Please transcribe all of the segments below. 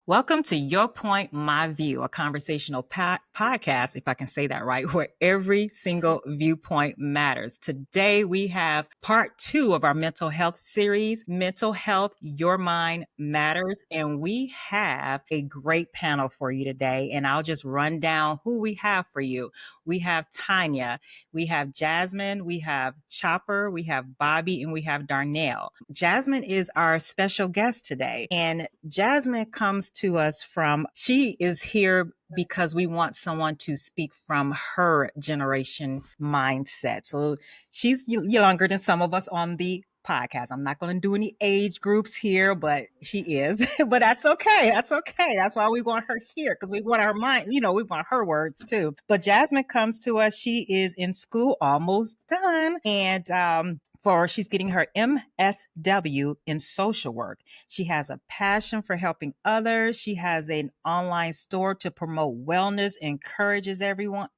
Welcome to Your Point, My View, a conversational podcast, if I can say that right, where every single viewpoint matters. Today, we have part 2 of our mental health series, Mental Health, Your Mind Matters. And we have a great panel for you today. And I'll just run down who we have for you. We have Tanya, we have Jasmine, we have Chopper, we have Bobby, and we have Darnell. Jasmine is our special guest today. And Jasmine comes to us she is here because we want someone to speak from her generation mindset. So she's younger than some of us on the podcast. I'm not going to do any age groups here, but she is. But that's okay. That's okay. That's why we want her here, because we want our mind, we want her words too. But Jasmine comes to us. She is in school, almost done. And she's getting her MSW in social work. She has a passion for helping others. She has an online store to promote wellness, encourages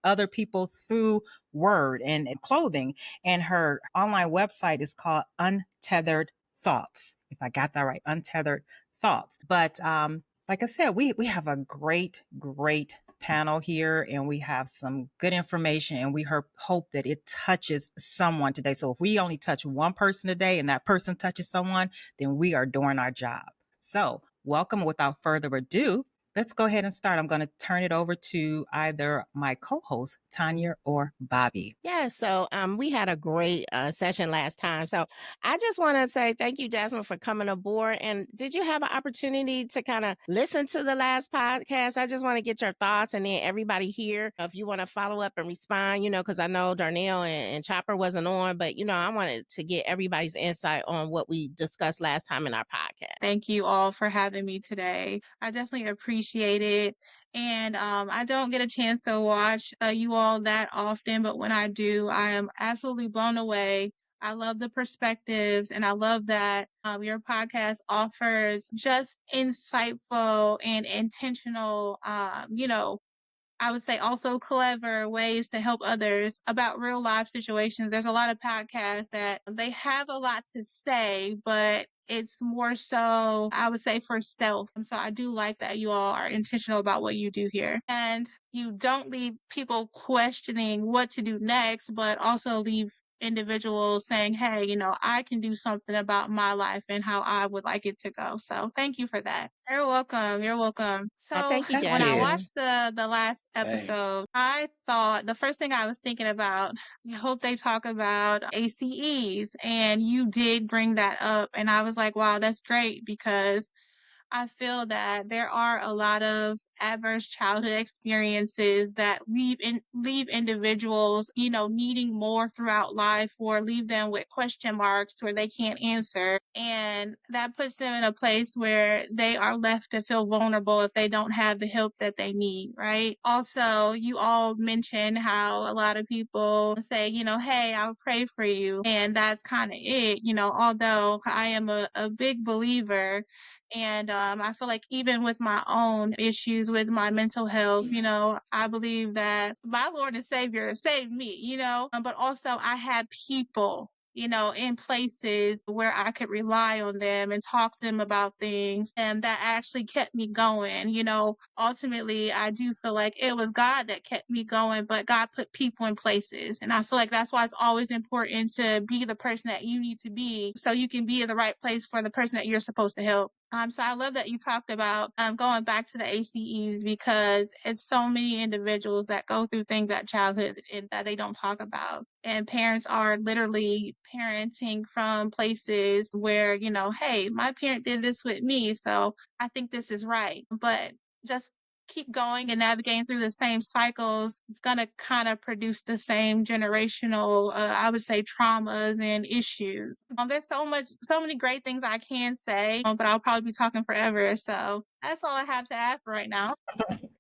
other people through word and clothing. And her online website is called Untethered Thoughts. If I got that right, Untethered Thoughts. But like I said, we have a great panel here, and we have some good information, and we hope that it touches someone today. So if we only touch one person today and that person touches someone, then we are doing our job. So welcome. Without further ado, let's go ahead and start. I'm going to turn it over to either my co-host, Tanya, or Bobby. Yeah, so we had a great session last time. So I just want to say thank you, Jasmine, for coming aboard. And did you have an opportunity to kind of listen to the last podcast? I just want to get your thoughts, and then everybody here, if you want to follow up and respond, because I know Darnell and Chopper wasn't on, but, I wanted to get everybody's insight on what we discussed last time in our podcast. Thank you all for having me today. I definitely appreciate it. And I don't get a chance to watch you all that often, but when I do, I am absolutely blown away. I love the perspectives, and I love that your podcast offers just insightful and intentional, I would say also clever ways to help others about real life situations. There's a lot of podcasts that they have a lot to say, but it's more so, I would say, for self. And so I do like that you all are intentional about what you do here. And you don't leave people questioning what to do next, but also leave individuals saying, hey, I can do something about my life and how I would like it to go. So thank you for that. You're welcome. You're welcome. So Thank you, when I Jasmine. watched the last episode, I thought the first thing I was thinking about, I hope they talk about ACEs. And you did bring that up. And I was like, wow, that's great, because I feel that there are a lot of adverse childhood experiences that leave individuals, needing more throughout life, or leave them with question marks where they can't answer. And that puts them in a place where they are left to feel vulnerable if they don't have the help that they need, right? Also, you all mentioned how a lot of people say, hey, I'll pray for you. And that's kind of it, although I am a big believer. And I feel like even with my own issues with my mental health, I believe that my Lord and Savior saved me, but also I had people, in places where I could rely on them and talk to them about things, and that actually kept me going. Ultimately, I do feel like it was God that kept me going, but God put people in places. And I feel like that's why it's always important to be the person that you need to be, so you can be in the right place for the person that you're supposed to help. So I love that you talked about going back to the ACEs, because it's so many individuals that go through things at childhood that they don't talk about. And parents are literally parenting from places where, hey, my parent did this with me, so I think this is right. But just keep going and navigating through the same cycles, it's going to kind of produce the same generational, I would say, traumas and issues. There's so many great things I can say, but I'll probably be talking forever. So that's all I have to add for right now.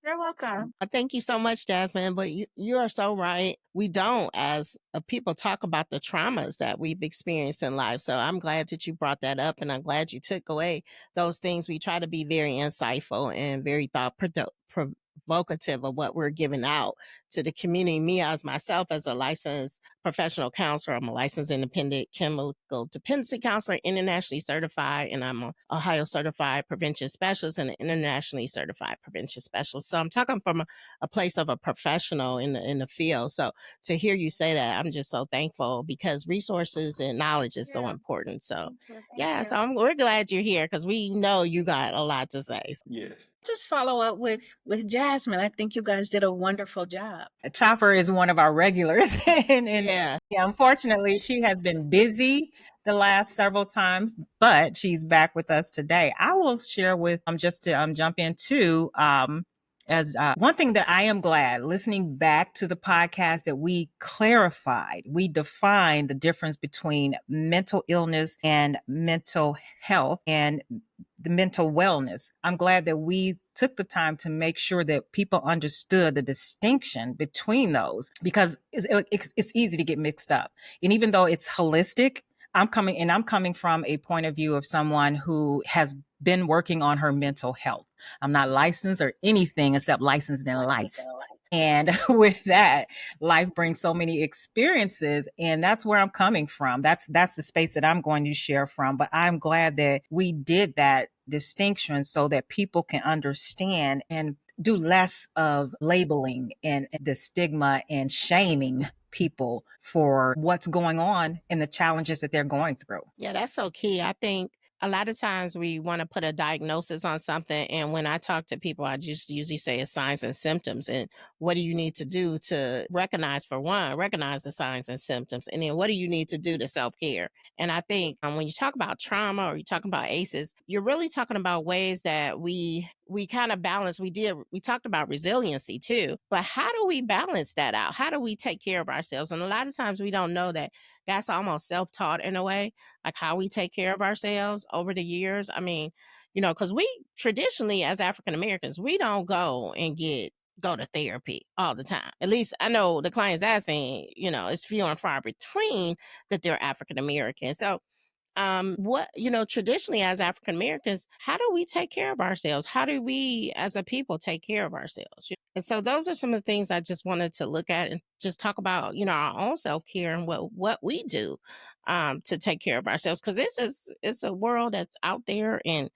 You're welcome. Thank you so much, Jasmine. But you are so right. We don't, as people, talk about the traumas that we've experienced in life. So I'm glad that you brought that up, and I'm glad you took away those things. We try to be very insightful and very provocative of what we're giving out. to the community. Me as myself, as a licensed professional counselor, I'm a licensed independent chemical dependency counselor, internationally certified, and I'm a Ohio certified prevention specialist and an internationally certified prevention specialist. So I'm talking from a place of a professional in the field. So to hear you say that, I'm just so thankful, because resources and knowledge is so important. So yeah, so we're glad you're here, because we know you got a lot to say. Yes. Just follow up with Jasmine. I think you guys did a wonderful job. Topper is one of our regulars, and Yeah. unfortunately, she has been busy the last several times, but she's back with us today. I will share with just to jump into as one thing that I am glad listening back to the podcast that we clarified, we defined the difference between mental illness and mental health and the mental wellness. I'm glad that we took the time to make sure that people understood the distinction between those, because it's easy to get mixed up. And even though it's holistic, I'm coming from a point of view of someone who has been working on her mental health. I'm not licensed or anything except licensed in life. And with that, life brings so many experiences, and that's where I'm coming from. That's the space that I'm going to share from. But I'm glad that we did that distinction so that people can understand and do less of labeling and the stigma and shaming people for what's going on and the challenges that they're going through. Yeah, that's so key. I think a lot of times we want to put a diagnosis on something. And when I talk to people, I just usually say it's signs and symptoms. And what do you need to do to recognize, for one, recognize the signs and symptoms? And then what do you need to do to self-care? And I think when you talk about trauma or you talk about ACEs, you're really talking about ways that we kind of balance. We talked about resiliency too, but how do we balance that out? How do we take care of ourselves? And a lot of times we don't know that that's almost self-taught in a way, like how we take care of ourselves over the years. I mean, because we traditionally, as African Americans, we don't go to therapy all the time. At least I know the clients I've seen, it's few and far between that they're African American. So what traditionally, as African Americans, how do we take care of ourselves? How do we as a people take care of ourselves? And so those are some of the things I just wanted to look at and just talk about, our own self-care and what we do to take care of ourselves, because it's a world that's out there, and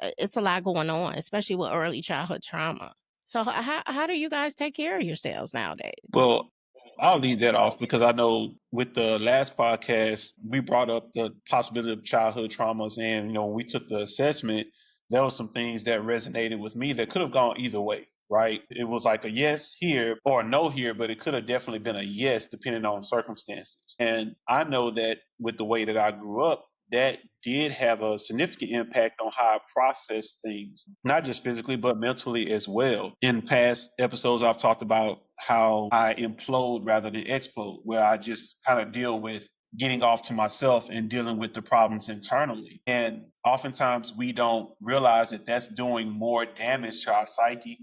it's a lot going on, especially with early childhood trauma. So how do you guys take care of yourselves nowadays? Well, I'll leave that off because I know with the last podcast, we brought up the possibility of childhood traumas. And, when we took the assessment, there were some things that resonated with me that could have gone either way, right? It was like a yes here or a no here, but it could have definitely been a yes depending on circumstances. And I know that with the way that I grew up, that did have a significant impact on how I process things, not just physically, but mentally as well. In past episodes, I've talked about how I implode rather than explode, where I just kind of deal with getting off to myself and dealing with the problems internally. And oftentimes we don't realize that that's doing more damage to our psyche.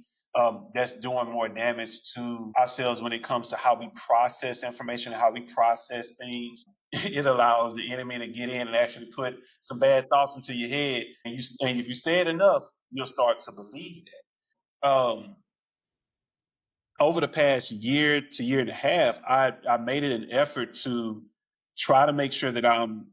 That's doing more damage to ourselves when it comes to how we process information, how we process things. It allows the enemy to get in and actually put some bad thoughts into your head. And if you say it enough, you'll start to believe that. Over the past year to year and a half, I made it an effort to try to make sure that I'm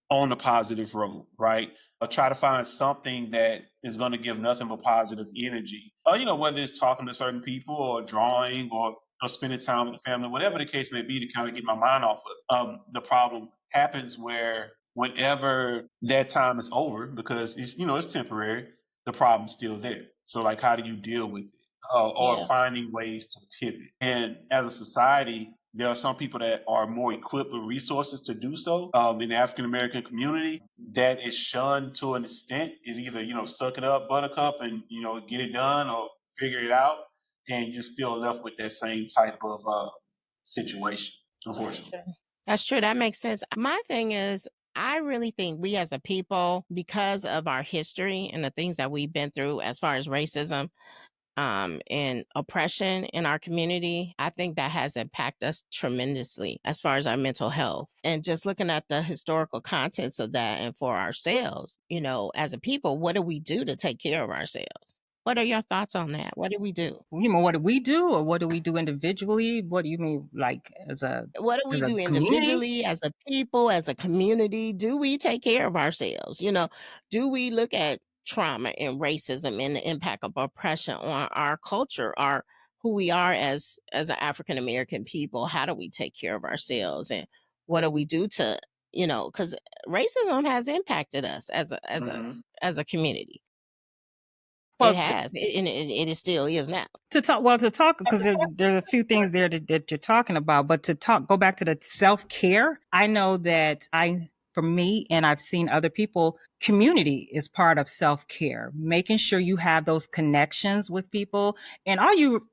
on the positive road, right? I'll try to find something that is going to give nothing but positive energy. Whether it's talking to certain people or drawing or spending time with the family, whatever the case may be, to kind of get my mind off of the problem happens where whenever that time is over, because it's temporary, the problem's still there. So like, how do you deal with it? Or Yeah. finding ways to pivot. And as a society, there are some people that are more equipped with resources to do so. In the African American community, that is shunned to an extent. Is either suck it up, buttercup, and get it done, or figure it out, and you're still left with that same type of situation. Unfortunately, That's true. That makes sense. My thing is, I really think we as a people, because of our history and the things that we've been through as far as racism, and oppression in our community, I think that has impacted us tremendously as far as our mental health. And just looking at the historical contents of that, and for ourselves, as a people, what do we do to take care of ourselves? What are your thoughts on that? What do we do? You know, what do we do, or what do we do individually? What do you mean, like What do we as a do community? individually, as a people, as a community? Do we take care of ourselves? You know, do we look at trauma and racism and the impact of oppression on our culture, our who we are as an African American people? How do we take care of ourselves, and what do we do to, because racism has impacted us Hmm. as a community. It Well, has, and it is still is now. to talk, because there's a few things there that you're talking about, but go back to the self-care. I know that for me, and I've seen other people, community is part of self-care, making sure you have those connections with people. And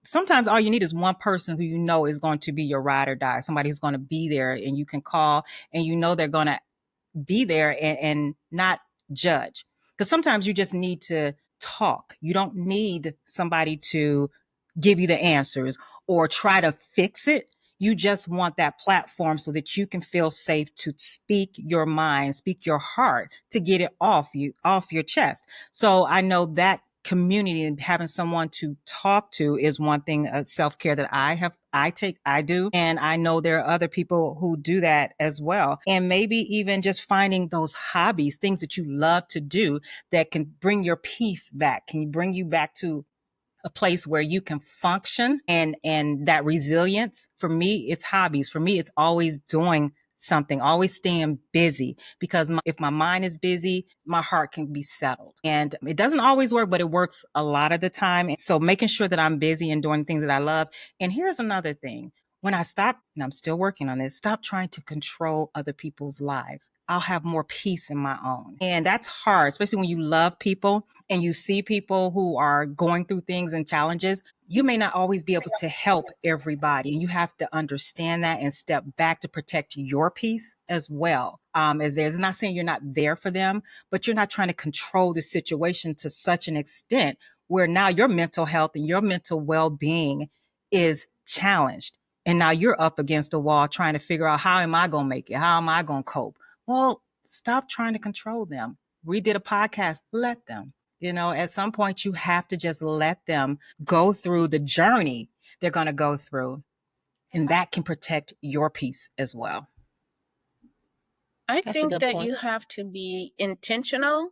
sometimes all you need is one person who you know is going to be your ride or die, somebody who's going to be there and you can call, and you know they're going to be there and not judge. Because sometimes you just need to talk. You don't need somebody to give you the answers or try to fix it. You just want that platform so that you can feel safe to speak your mind, speak your heart, to get it off your chest. So I know that community and having someone to talk to is one thing, self-care that I do. And I know there are other people who do that as well. And maybe even just finding those hobbies, things that you love to do that can bring your peace back, can bring you back to a place where you can function, and that resilience. For me, it's hobbies. For me, it's always doing something, always staying busy, because if my mind is busy, my heart can be settled. And it doesn't always work, but it works a lot of the time. And so making sure that I'm busy and doing things that I love. And here's another thing. When I stop, and I'm still working on this, stop trying to control other people's lives. I'll have more peace in my own. And that's hard, especially when you love people and you see people who are going through things and challenges. You may not always be able to help everybody. And you have to understand that and step back to protect your peace as well. As there's not saying you're not there for them, but you're not trying to control the situation to such an extent where now your mental health and your mental well-being is challenged. And now you're up against a wall trying to figure out, how am I going to make it? How am I going to cope? Well, stop trying to control them. We did a podcast, let them. At some point, you have to just let them go through the journey they're going to go through. And that can protect your peace as well. I That's a think good that point. you have to be intentional,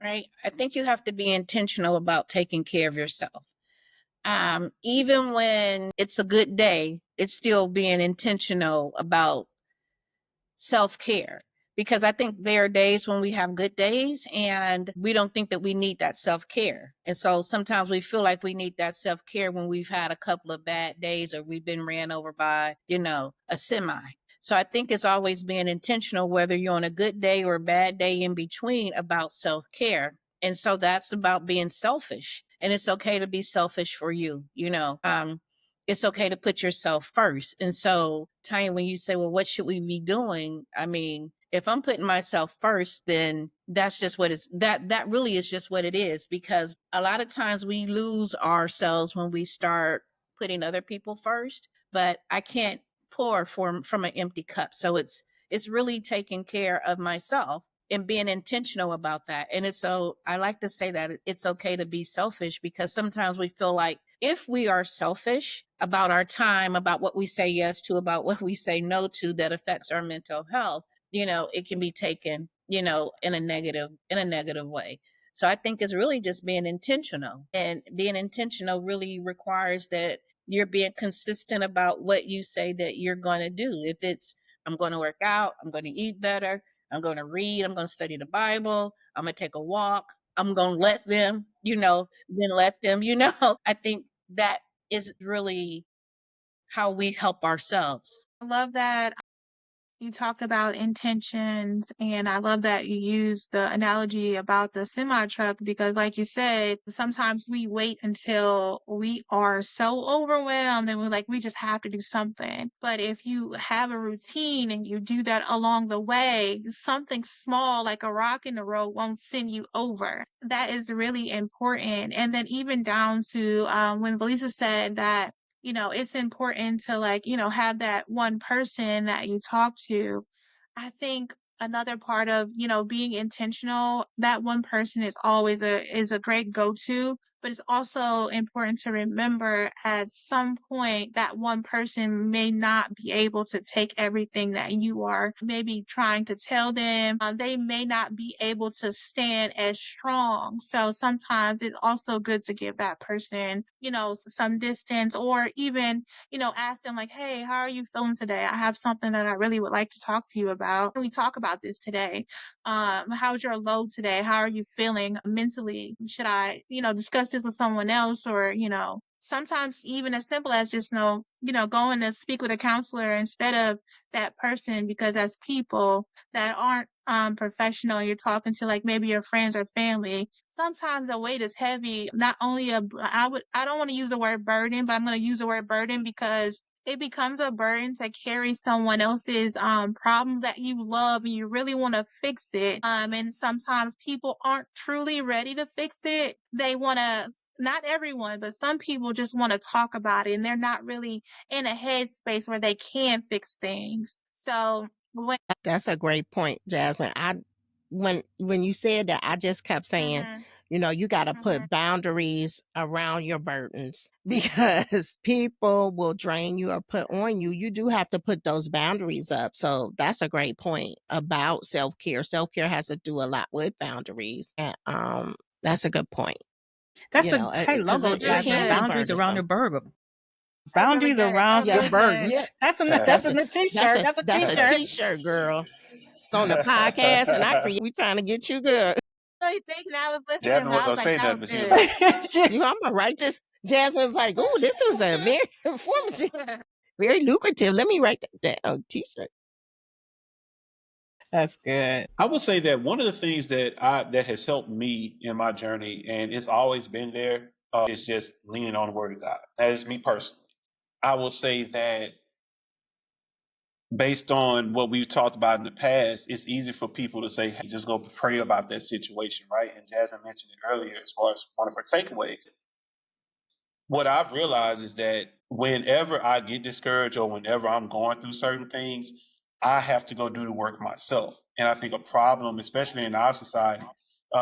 right? I think you have to be intentional about taking care of yourself. Even when it's a good day, it's still being intentional about self-care, because I think there are days when we have good days and we don't think that we need that self-care. And so sometimes we feel like we need that self-care when we've had a couple of bad days or we've been ran over by, a semi. So I think it's always being intentional, whether you're on a good day or a bad day in between, about self-care. And so that's about being selfish. And it's okay to be selfish for you, it's okay to put yourself first. And so, Tanya, when you say, well, what should we be doing? I mean, if I'm putting myself first, then that's just that really is just what it is, because a lot of times we lose ourselves when we start putting other people first, but I can't pour from an empty cup. So it's really taking care of myself and being intentional about that. And so I like to say that it's okay to be selfish, because sometimes we feel like if we are selfish about our time, about what we say yes to, about what we say no to, that affects our mental health, it can be taken, in a negative way. So I think it's really just being intentional, and being intentional really requires that you're being consistent about what you say that you're going to do. If it's, I'm going to work out, I'm going to eat better, I'm going to read, I'm going to study the Bible, I'm going to take a walk, I'm going to let them, then let them, I think that is really how we help ourselves. I love that you talk about intentions, and I love that you use the analogy about the semi truck, because like you said, sometimes we wait until we are so overwhelmed and we're like, we just have to do something. But if you have a routine and you do that along the way, something small like a rock in the road won't send you over. That is really important. And then even down to when Valisa said that, it's important to, like, have that one person that you talk to. I think another part of, being intentional, that one person is always a great go-to. But it's also important to remember at some point that one person may not be able to take everything that you are maybe trying to tell them. They may not be able to stand as strong. So sometimes it's also good to give that person, some distance, or even, ask them like, hey, how are you feeling today? I have something that I really would like to talk to you about. Can we talk about this today? How's your load today? How are you feeling mentally? Should I, discuss this with someone else? Or, sometimes even as simple as just, going to speak with a counselor instead of that person, because as people that aren't professional, you're talking to like maybe your friends or family, sometimes the weight is heavy. Not only I don't want to use the word burden, but I'm going to use the word burden because it becomes a burden to carry someone else's problem that you love and you really want to fix it. And sometimes people aren't truly ready to fix it. They want to, not everyone, but some people just want to talk about it and they're not really in a headspace where they can fix things. So that's a great point, Jasmine. When you said that, I just kept saying, you got to put boundaries around your burdens because people will drain you or put on you. You do have to put those boundaries up. So that's a great point about self-care. Self-care has to do a lot with boundaries. And that's a good point. That's hey, logo, it Jasmine. can be Boundaries around your burdensome. burger. Boundaries around your burdens. Yeah. That's in the t-shirt. That's a That's t-shirt. a t-shirt, girl. On the podcast, and we trying to get you good. I think I was listening, Jasmine but I wasn't was gonna like, say that nothing, was but she was good. I'm gonna write this. Jasmine's like, oh, this was a very informative, very lucrative. Let me write that down. T-shirt. That's good. I would say that one of the things that has helped me in my journey, and it's always been there, is just leaning on the Word of God. That is me personally. I will say that based on what we've talked about in the past, it's easy for people to say, hey, just go pray about that situation, right? And Jasmine mentioned it earlier as far as one of her takeaways. What I've realized is that whenever I get discouraged or whenever I'm going through certain things, I have to go do the work myself. And I think a problem, especially in our society,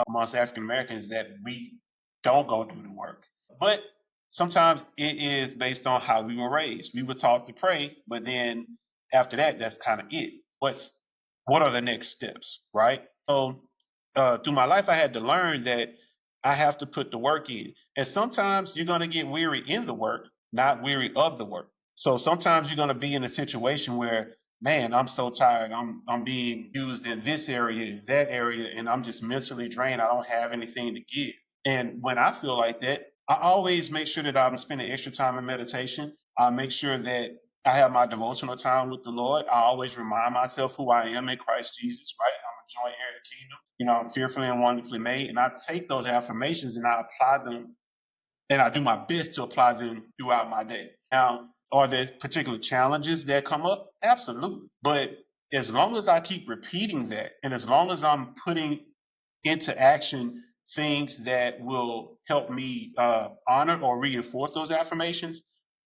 amongst African Americans, is that we don't go do the work. But sometimes it is based on how we were raised. We were taught to pray, but then after that, that's kind of it. What are the next steps, right? So through my life, I had to learn that I have to put the work in. And sometimes you're going to get weary in the work, not weary of the work. So sometimes you're going to be in a situation where, man, I'm so tired. I'm being used in this area, that area, and I'm just mentally drained. I don't have anything to give. And when I feel like that, I always make sure that I'm spending extra time in meditation. I make sure that I have my devotional time with the Lord. I always remind myself who I am in Christ Jesus, right? I'm a joint heir of the kingdom. I'm fearfully and wonderfully made. And I take those affirmations and I apply them, and I do my best to apply them throughout my day. Now, are there particular challenges that come up? Absolutely. But as long as I keep repeating that, and as long as I'm putting into action things that will help me honor or reinforce those affirmations,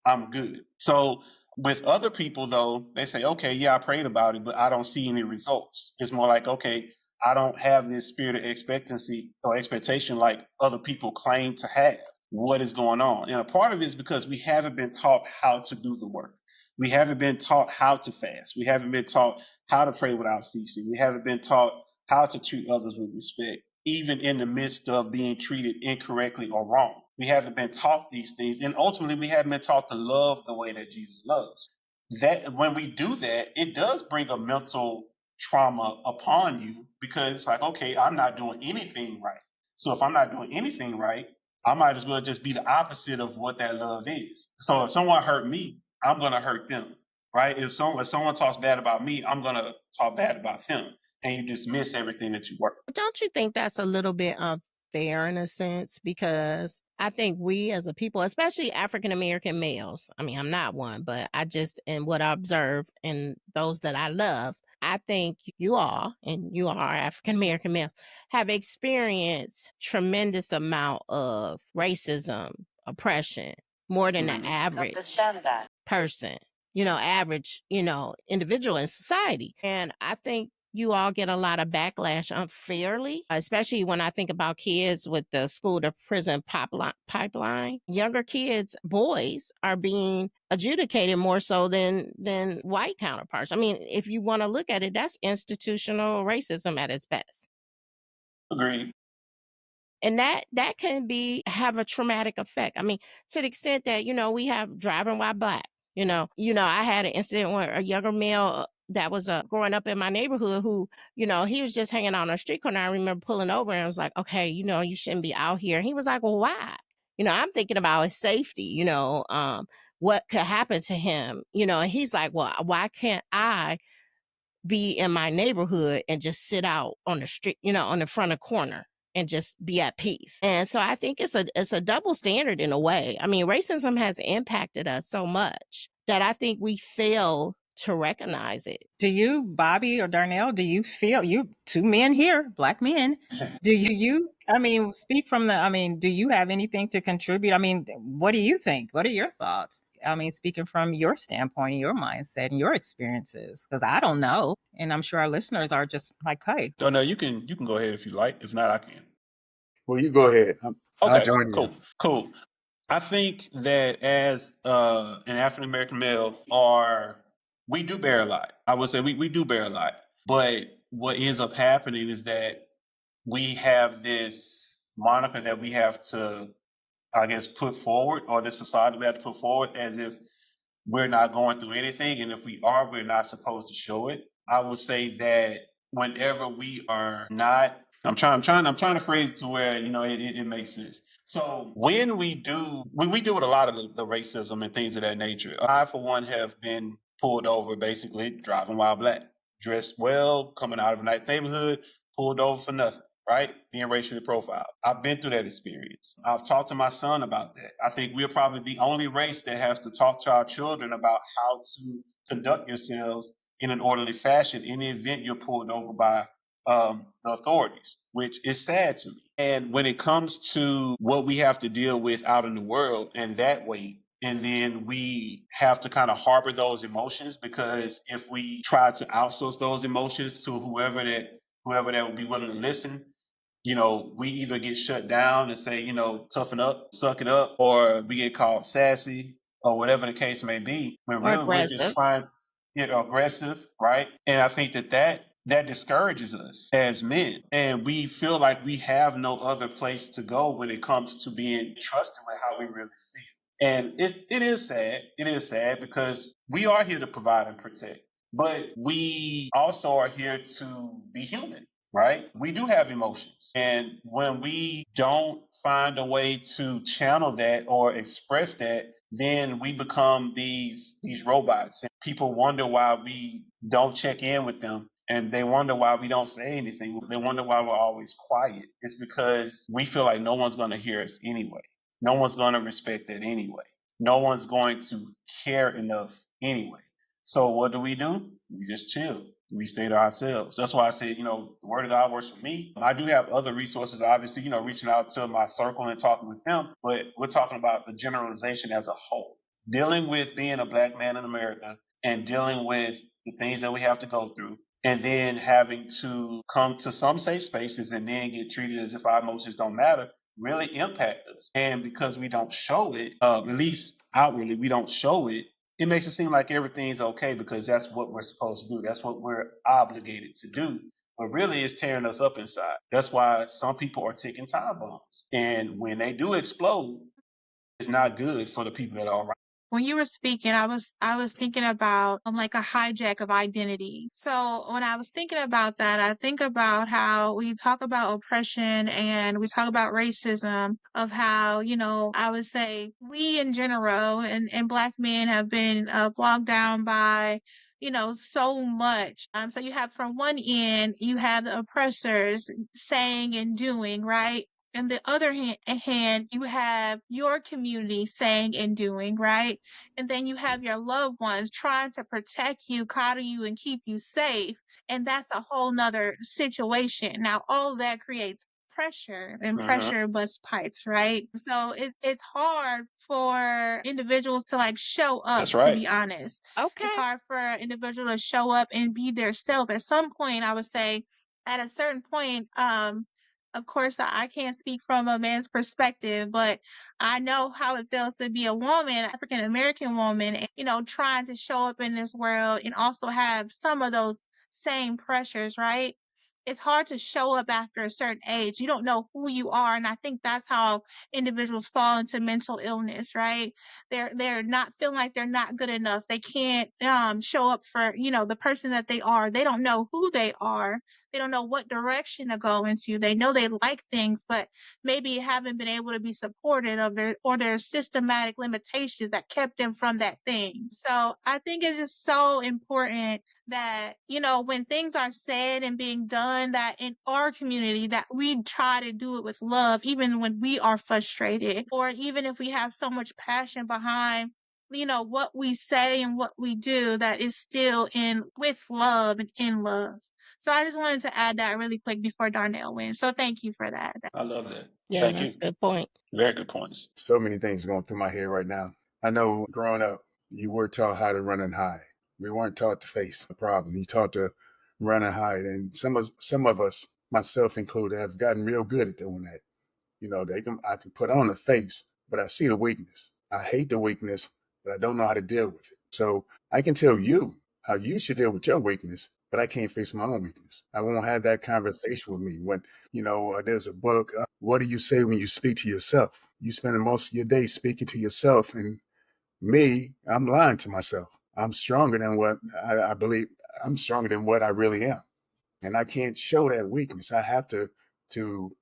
I'm good. So with other people, though, they say, okay, yeah, I prayed about it, but I don't see any results. It's more like, okay, I don't have this spirit of expectancy or expectation like other people claim to have. What is going on? And a part of it is because we haven't been taught how to do the work. We haven't been taught how to fast. We haven't been taught how to pray without ceasing. We haven't been taught how to treat others with respect, even in the midst of being treated incorrectly or wrong. We haven't been taught these things. And ultimately, we haven't been taught to love the way that Jesus loves. That when we do that, it does bring a mental trauma upon you because it's like, okay, I'm not doing anything right. So if I'm not doing anything right, I might as well just be the opposite of what that love is. So if someone hurt me, I'm going to hurt them, right? If someone talks bad about me, I'm going to talk bad about them. And you dismiss everything that you work. Don't you think that's a little bit unfair in a sense? Because I think we as a people, especially African American males, I mean, I'm not one, but and what I observe and those that I love, I think you all, and you are African American males, have experienced tremendous amount of racism, oppression, more than the average person, average, individual in society. And I think you all get a lot of backlash unfairly, especially when I think about kids with the school to prison pipeline. Younger kids, boys, are being adjudicated more so than white counterparts. I mean, if you want to look at it, that's institutional racism at its best. Agreed. And that can have a traumatic effect. I mean, to the extent that, we have driving while black. I had an incident where a younger male that was growing up in my neighborhood who, he was just hanging out on a street corner. I remember pulling over and I was like, okay, you shouldn't be out here. And he was like, well, why? I'm thinking about his safety, what could happen to him, and he's like, well, why can't I be in my neighborhood and just sit out on the street, on the front of corner and just be at peace? And so I think it's a double standard in a way. I mean, racism has impacted us so much that I think we fail to recognize it. Do you, Bobby or Darnell, do you feel, you two men here, black men, do you, speak from do you have anything to contribute? What do you think? What are your thoughts? Speaking from your standpoint, your mindset, and your experiences, because I don't know, and I'm sure our listeners are just like, hey. No, you can go ahead if you like. If not, I can. Well, you go ahead. I'll join Cool, you. cool. I think that as an African American male, we do bear a lot. I would say we do bear a lot. But what ends up happening is that we have this moniker that we have to, I guess, put forward, or this facade that we have to put forward, as if we're not going through anything, and if we are, we're not supposed to show it. I would say that whenever we are not, I'm trying to phrase it to where it makes sense. So when we do with a lot of the racism and things of that nature. I, for one, have been pulled over basically driving while black, dressed well, coming out of a nice neighborhood, pulled over for nothing. Right? Being racially profiled. I've been through that experience. I've talked to my son about that. I think we're probably the only race that has to talk to our children about how to conduct yourselves in an orderly fashion in the event you're pulled over by the authorities, which is sad to me. And when it comes to what we have to deal with out in the world and that weight, and then we have to kind of harbor those emotions, because if we try to outsource those emotions to whoever that would be willing to listen, we either get shut down and say, toughen up, suck it up, or we get called sassy or whatever the case may be. When Or really we're just aggressive. trying to get aggressive, right? And I think that discourages us as men. And we feel like we have no other place to go when it comes to being trusted with how we really feel. And it is sad. It is sad because we are here to provide and protect, but we also are here to be human, right? We do have emotions. And when we don't find a way to channel that or express that, then we become these robots. And people wonder why we don't check in with them. And they wonder why we don't say anything. They wonder why we're always quiet. It's because we feel like no one's going to hear us anyway. No one's going to respect that anyway. No one's going to care enough anyway. So what do? We just chill. We stay to ourselves. That's why I said, the word of God works for me. I do have other resources, obviously, reaching out to my circle and talking with them, but we're talking about the generalization as a whole. Dealing with being a black man in America and dealing with the things that we have to go through, and then having to come to some safe spaces and then get treated as if our emotions don't matter, really impact us. And because we don't show it, at least outwardly, we don't show it, it makes it seem like everything's okay because that's what we're supposed to do. That's what we're obligated to do. But really, it's tearing us up inside. That's why some people are ticking time bombs. And when they do explode, it's not good for the people that are around. When you were speaking, I was thinking about like a hijack of identity. So when I was thinking about that, I think about how we talk about oppression and we talk about racism, of how, I would say we in general and black men have been bogged down by so much. So you have, from one end, you have the oppressors saying and doing, right? On the other hand, you have your community saying and doing, right? And then you have your loved ones trying to protect you, coddle you, and keep you safe. And that's a whole nother situation. Now, all of that creates pressure, and pressure busts pipes, right? So it's hard for individuals to like show up, That's right. to be honest. Okay. It's hard for an individual to show up and be their self. At some point, I would say, at a certain point, of course, I can't speak from a man's perspective, but I know how it feels to be a woman, African American woman, and, you know, trying to show up in this world and also have some of those same pressures, right? It's hard to show up after a certain age. You don't know who you are. And I think that's how individuals fall into mental illness, right? They're not feeling like they're not good enough. They can't show up for, you know, the person that they are. They don't know who they are. They don't know what direction to go into. They know they like things, but maybe haven't been able to be supported of their systematic limitations that kept them from that thing. So I think it's just so important that, you know, when things are said and being done, that in our community, that we try to do it with love, even when we are frustrated, or even if we have so much passion behind, you know, what we say and what we do, that is still in with love and in love. So I just wanted to add that really quick before Darnell wins. So thank you for that. I love that. Yeah, Thank that's you. a good point. Very good points. So many things going through my head right now. I know growing up, you were taught how to run and hide. We weren't taught to face the problem. You taught to run and hide. And some of us, myself included, have gotten real good at doing that. You know, I can put on a face, but I see the weakness. I hate the weakness, but I don't know how to deal with it. So I can tell you how you should deal with your weakness, but I can't face my own weakness. I won't have that conversation with me. When, you know, there's a book, What Do You Say When You Speak to Yourself? You spend most of your day speaking to yourself, and me, I'm lying to myself. I'm stronger than what I believe. I'm stronger than what I really am. And I can't show that weakness. I have to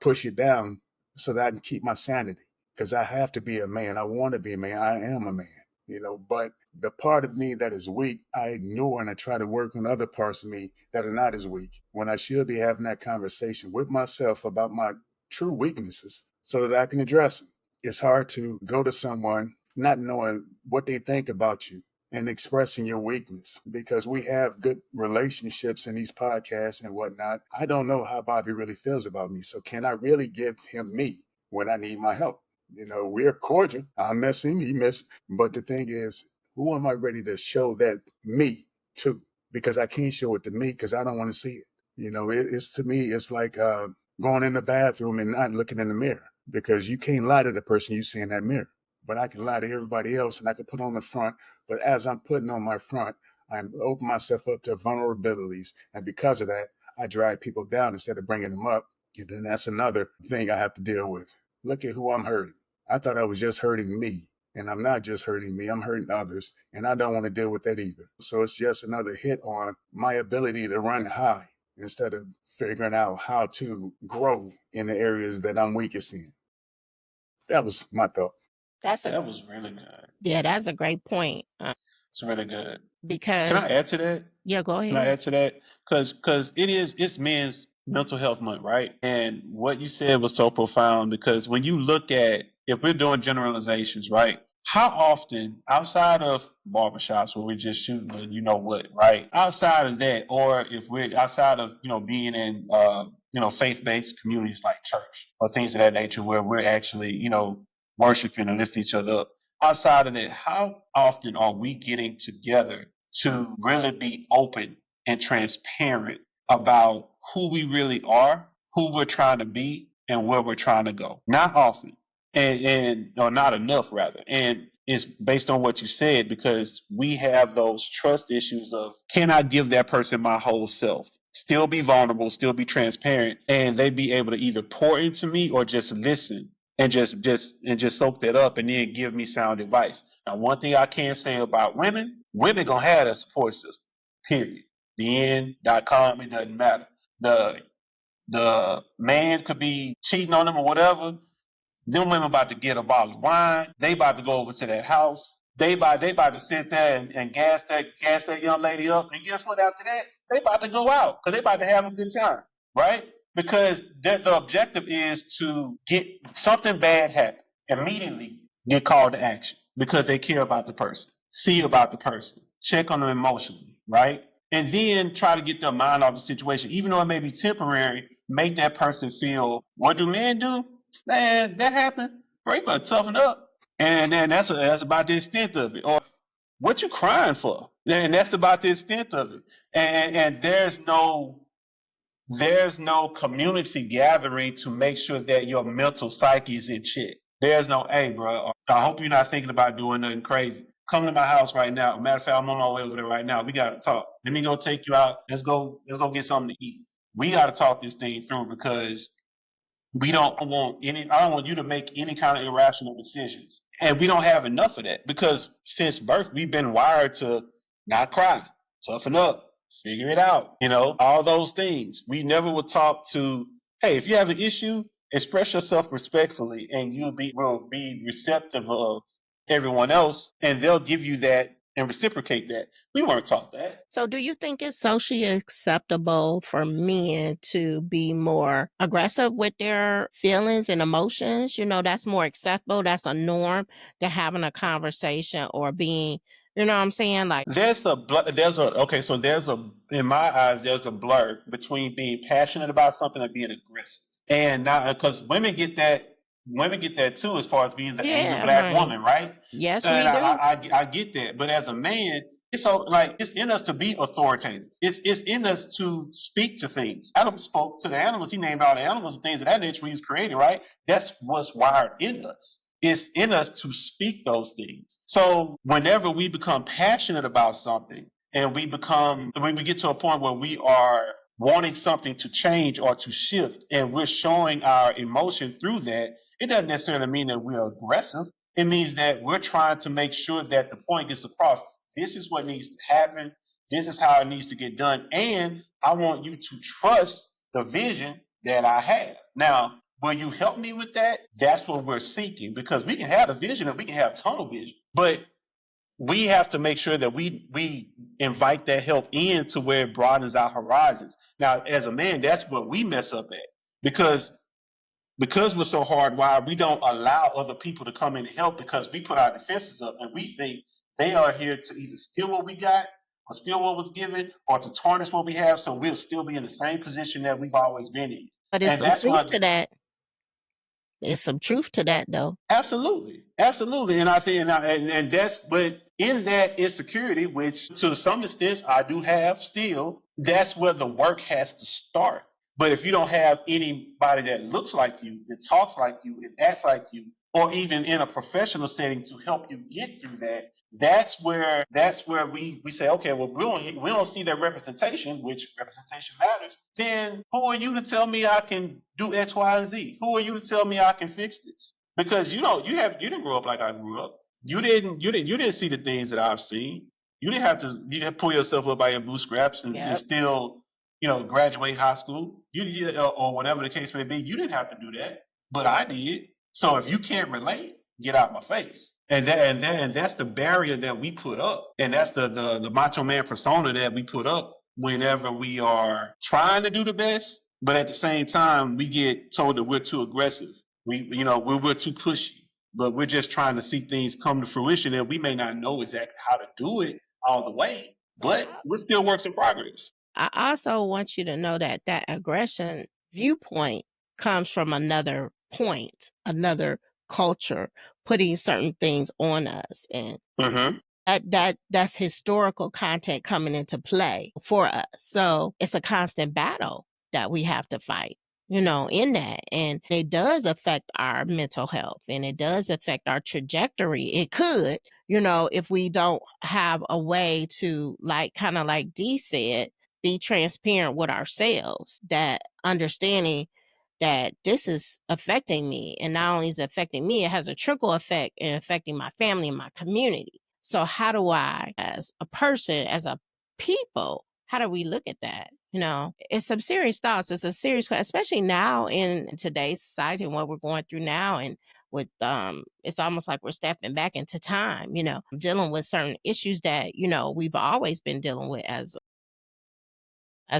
push it down so that I can keep my sanity, because I have to be a man. I want to be a man. I am a man, you know, but the part of me that is weak, I ignore, and I try to work on other parts of me that are not as weak, when I should be having that conversation with myself about my true weaknesses so that I can address them. It's hard to go to someone not knowing what they think about you and expressing your weakness, because we have good relationships in these podcasts and whatnot. I don't know how Bobby really feels about me. So can I really give him me when I need my help? You know, we're cordial. I miss him, he miss. But the thing is, who am I ready to show that me to? Because I can't show it to me because I don't want to see it. You know, it's to me, it's like going in the bathroom and not looking in the mirror, because you can't lie to the person you see in that mirror. But I can lie to everybody else, and I can put on the front. But as I'm putting on my front, I'm opening myself up to vulnerabilities. And because of that, I drag people down instead of bringing them up. And then that's another thing I have to deal with. Look at who I'm hurting. I thought I was just hurting me. And I'm not just hurting me, I'm hurting others. And I don't want to deal with that either. So it's just another hit on my ability to run high instead of figuring out how to grow in the areas that I'm weakest in. That was my thought. That was really good. Yeah, that's a great point. It's really good. Because Can I add to that? Yeah, go Can I ahead. add to that? Because it's Men's Mental Health Month, right? And what you said was so profound, because when you look at, if we're doing generalizations, right? How often, outside of barbershops where we're just shooting the you know what, right? Outside of that, or if we're outside of, you know, being in faith-based communities like church or things of that nature, where we're actually, you know, worshiping and lifting each other up. Outside of that, how often are we getting together to really be open and transparent about who we really are, who we're trying to be, and where we're trying to go? Not often, and or not enough rather. And it's based on what you said, because we have those trust issues of, can I give that person my whole self? Still be vulnerable, still be transparent, and they be able to either pour into me or just listen and just soak that up and then give me sound advice. Now, one thing I can say about women gonna have that support system. Period. The end.com, it doesn't matter. The man could be cheating on them or whatever. Them women about to get a bottle of wine. They about to go over to that house. They about to sit there and gas that young lady up. And guess what? After that, they about to go out because they about to have a good time, right? Because the objective is to get something bad happen, immediately get called to action because they care about the person, see about the person, check on them emotionally, right? And then try to get their mind off the situation, even though it may be temporary. make that person feel, what do men do? Man, that happened. Bro, you better toughen up. And then that's about the extent of it. Or what you crying for? And that's about the extent of it. And there's no community gathering to make sure that your mental psyche is in check. There's no, hey, bro, I hope you're not thinking about doing nothing crazy. Come to my house right now. Matter of fact, I'm on my way over there right now. We got to talk. Let me go take you out. Let's go get something to eat. We got to talk this thing through because I don't want you to make any kind of irrational decisions. And we don't have enough of that because since birth, we've been wired to not cry, toughen up, figure it out, all those things. We never were taught to, hey, if you have an issue, express yourself respectfully and will be receptive of everyone else and they'll give you that and reciprocate that. We weren't taught that. So do you think it's socially acceptable for men to be more aggressive with their feelings and emotions? That's more acceptable. That's a norm to having a conversation or being, you know what I'm saying? Like, in my eyes, there's a blur between being passionate about something and being aggressive. And now, because women get that too, as far as being the angry black woman, right? Yes, And we do. I get that. But as a man, it's in us to be authoritative. It's in us to speak to things. Adam spoke to the animals. He named all the animals and things of that nature when he was created, right? That's what's wired in us. It's in us to speak those things. So whenever we become passionate about something and when we get to a point where we are wanting something to change or to shift and we're showing our emotion through that, it doesn't necessarily mean that we're aggressive. It means that we're trying to make sure that the point gets across. This is what needs to happen. This is how it needs to get done. And I want you to trust the vision that I have. Now, will you help me with that? That's what we're seeking because we can have a vision and we can have tunnel vision. But we have to make sure that we invite that help in to where it broadens our horizons. Now, as a man, that's what we mess up at because we're so hardwired, we don't allow other people to come in and help because we put our defenses up and we think they are here to either steal what we got or steal what was given or to tarnish what we have so we'll still be in the same position that we've always been in. But it's some truth to that. There's some truth to that, though. Absolutely. And I think, and that's, but in that insecurity, which to some extent I do have still, that's where the work has to start. But if you don't have anybody that looks like you, that talks like you, and acts like you, or even in a professional setting to help you get through that, that's where we say, okay, well, we don't see that representation, which representation matters. Then who are you to tell me I can do X, Y, and Z? Who are you to tell me I can fix this? Because you didn't grow up like I grew up. You didn't see the things that I've seen. You had to pull yourself up by your bootstraps and still, graduate high school. Or whatever the case may be. You didn't have to do that, but I did. So if you can't relate, get out my face. And that's the barrier that we put up. And that's the macho man persona that we put up whenever we are trying to do the best, but at the same time, we get told that we're too aggressive. We're too pushy, but we're just trying to see things come to fruition and we may not know exactly how to do it all the way, but we're still works in progress. I also want you to know that aggression viewpoint comes from another point, another culture putting certain things on us. And that's historical content coming into play for us. So it's a constant battle that we have to fight, in that. And it does affect our mental health and it does affect our trajectory. It could, if we don't have a way to, kind of like Dee said, be transparent with ourselves, that understanding that this is affecting me. And not only is it affecting me, it has a trickle effect in affecting my family and my community. So how do I, as a person, as a people, how do we look at that? It's some serious thoughts. It's a serious, especially now in today's society and what we're going through now. And with, it's almost like we're stepping back into time, dealing with certain issues that, we've always been dealing with as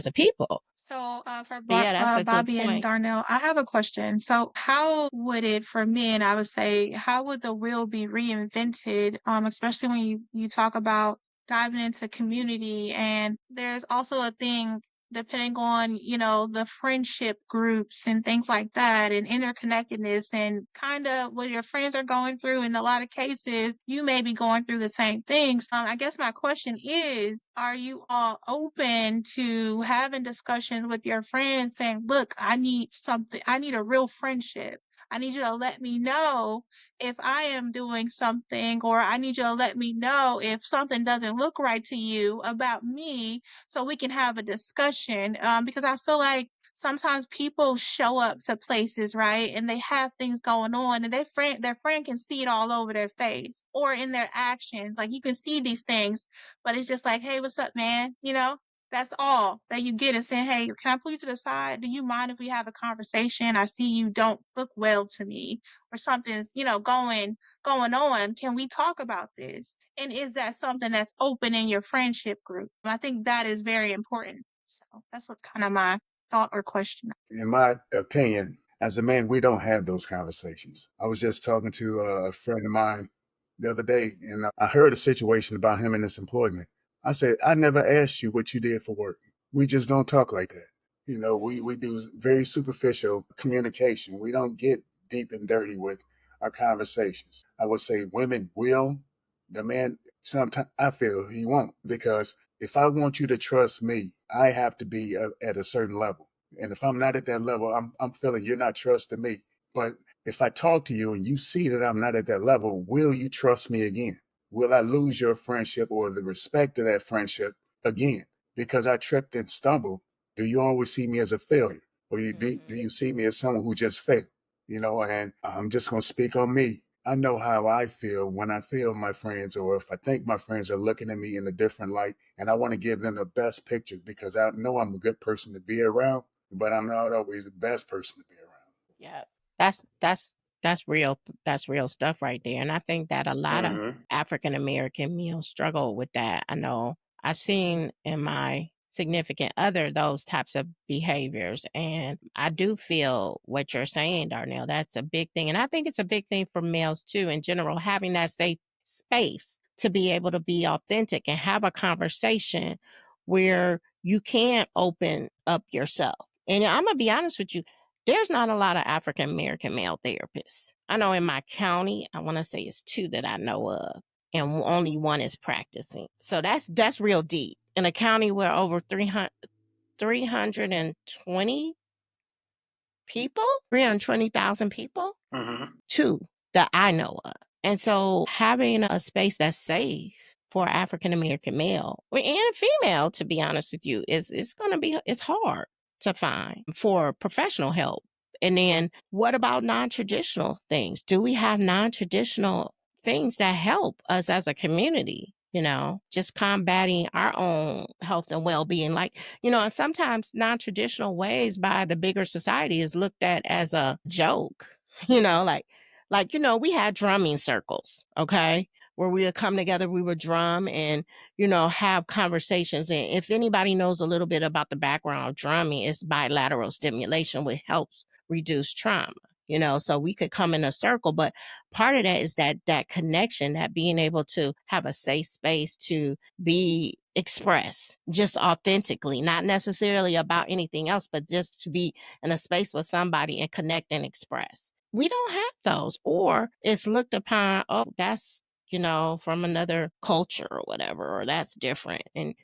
a people. So for that's Bobby and Darnell, I have a question. So how would it, for men, I would say, how would the wheel be reinvented, especially when you talk about diving into community? And there's also a thing depending on, the friendship groups and things like that and interconnectedness and kind of what your friends are going through. In a lot of cases, you may be going through the same things. I guess my question is, are you all open to having discussions with your friends saying, look, I need something, I need a real friendship. I need you to let me know if I am doing something, or I need you to let me know if something doesn't look right to you about me so we can have a discussion. Because I feel like sometimes people show up to places, right? And they have things going on and their friend can see it all over their face or in their actions. Like you can see these things, but it's just like, hey, what's up, man? That's all that you get is saying, hey, can I pull you to the side? Do you mind if we have a conversation? I see you don't look well to me, or something's, going on. Can we talk about this? And is that something that's open in your friendship group? I think that is very important. So that's what kind of my thought or question. In my opinion, as a man, we don't have those conversations. I was just talking to a friend of mine the other day, and I heard a situation about him and his employment. I said, I never asked you what you did for work. We just don't talk like that. We do very superficial communication. We don't get deep and dirty with our conversations. I would say women will. The man, sometimes I feel he won't, because if I want you to trust me, I have to be at a certain level. And if I'm not at that level, I'm feeling you're not trusting me. But if I talk to you and you see that I'm not at that level, will you trust me again? Will I lose your friendship or the respect of that friendship again? Because I tripped and stumbled, do you always see me as a failure? Or do you see me as someone who just failed? And I'm just going to speak on me. I know how I feel when I feel my friends, or if I think my friends are looking at me in a different light, and I want to give them the best picture, because I know I'm a good person to be around, but I'm not always the best person to be around. Yeah, that's real. That's real stuff right there. And I think that a lot of African American males struggle with that. I know I've seen in my significant other those types of behaviors, and I do feel what you're saying, Darnell. That's a big thing, and I think it's a big thing for males too in general, having that safe space to be able to be authentic and have a conversation where you can open up yourself. And I'm gonna be honest with you, there's not a lot of African American male therapists. I know in my county, I want to say it's 2 that I know of, and only 1 is practicing. So that's real deep. In a county where over 320 people, 320,000 people, 2 that I know of. And so having a space that's safe for African American male and a female, to be honest with you, it's going to be, it's hard to find for professional help. And then what about non-traditional things? Do we have non-traditional things that help us as a community? Just combating our own health and well-being. Like, and sometimes non-traditional ways by the bigger society is looked at as a joke, we had drumming circles, okay, where we would come together, we would drum and, have conversations. And if anybody knows a little bit about the background of drumming, it's bilateral stimulation, which helps reduce trauma. So we could come in a circle, but part of that is that connection, that being able to have a safe space to be expressed just authentically, not necessarily about anything else, but just to be in a space with somebody and connect and express. We don't have those, or it's looked upon, oh, that's, from another culture or whatever, or that's different. And,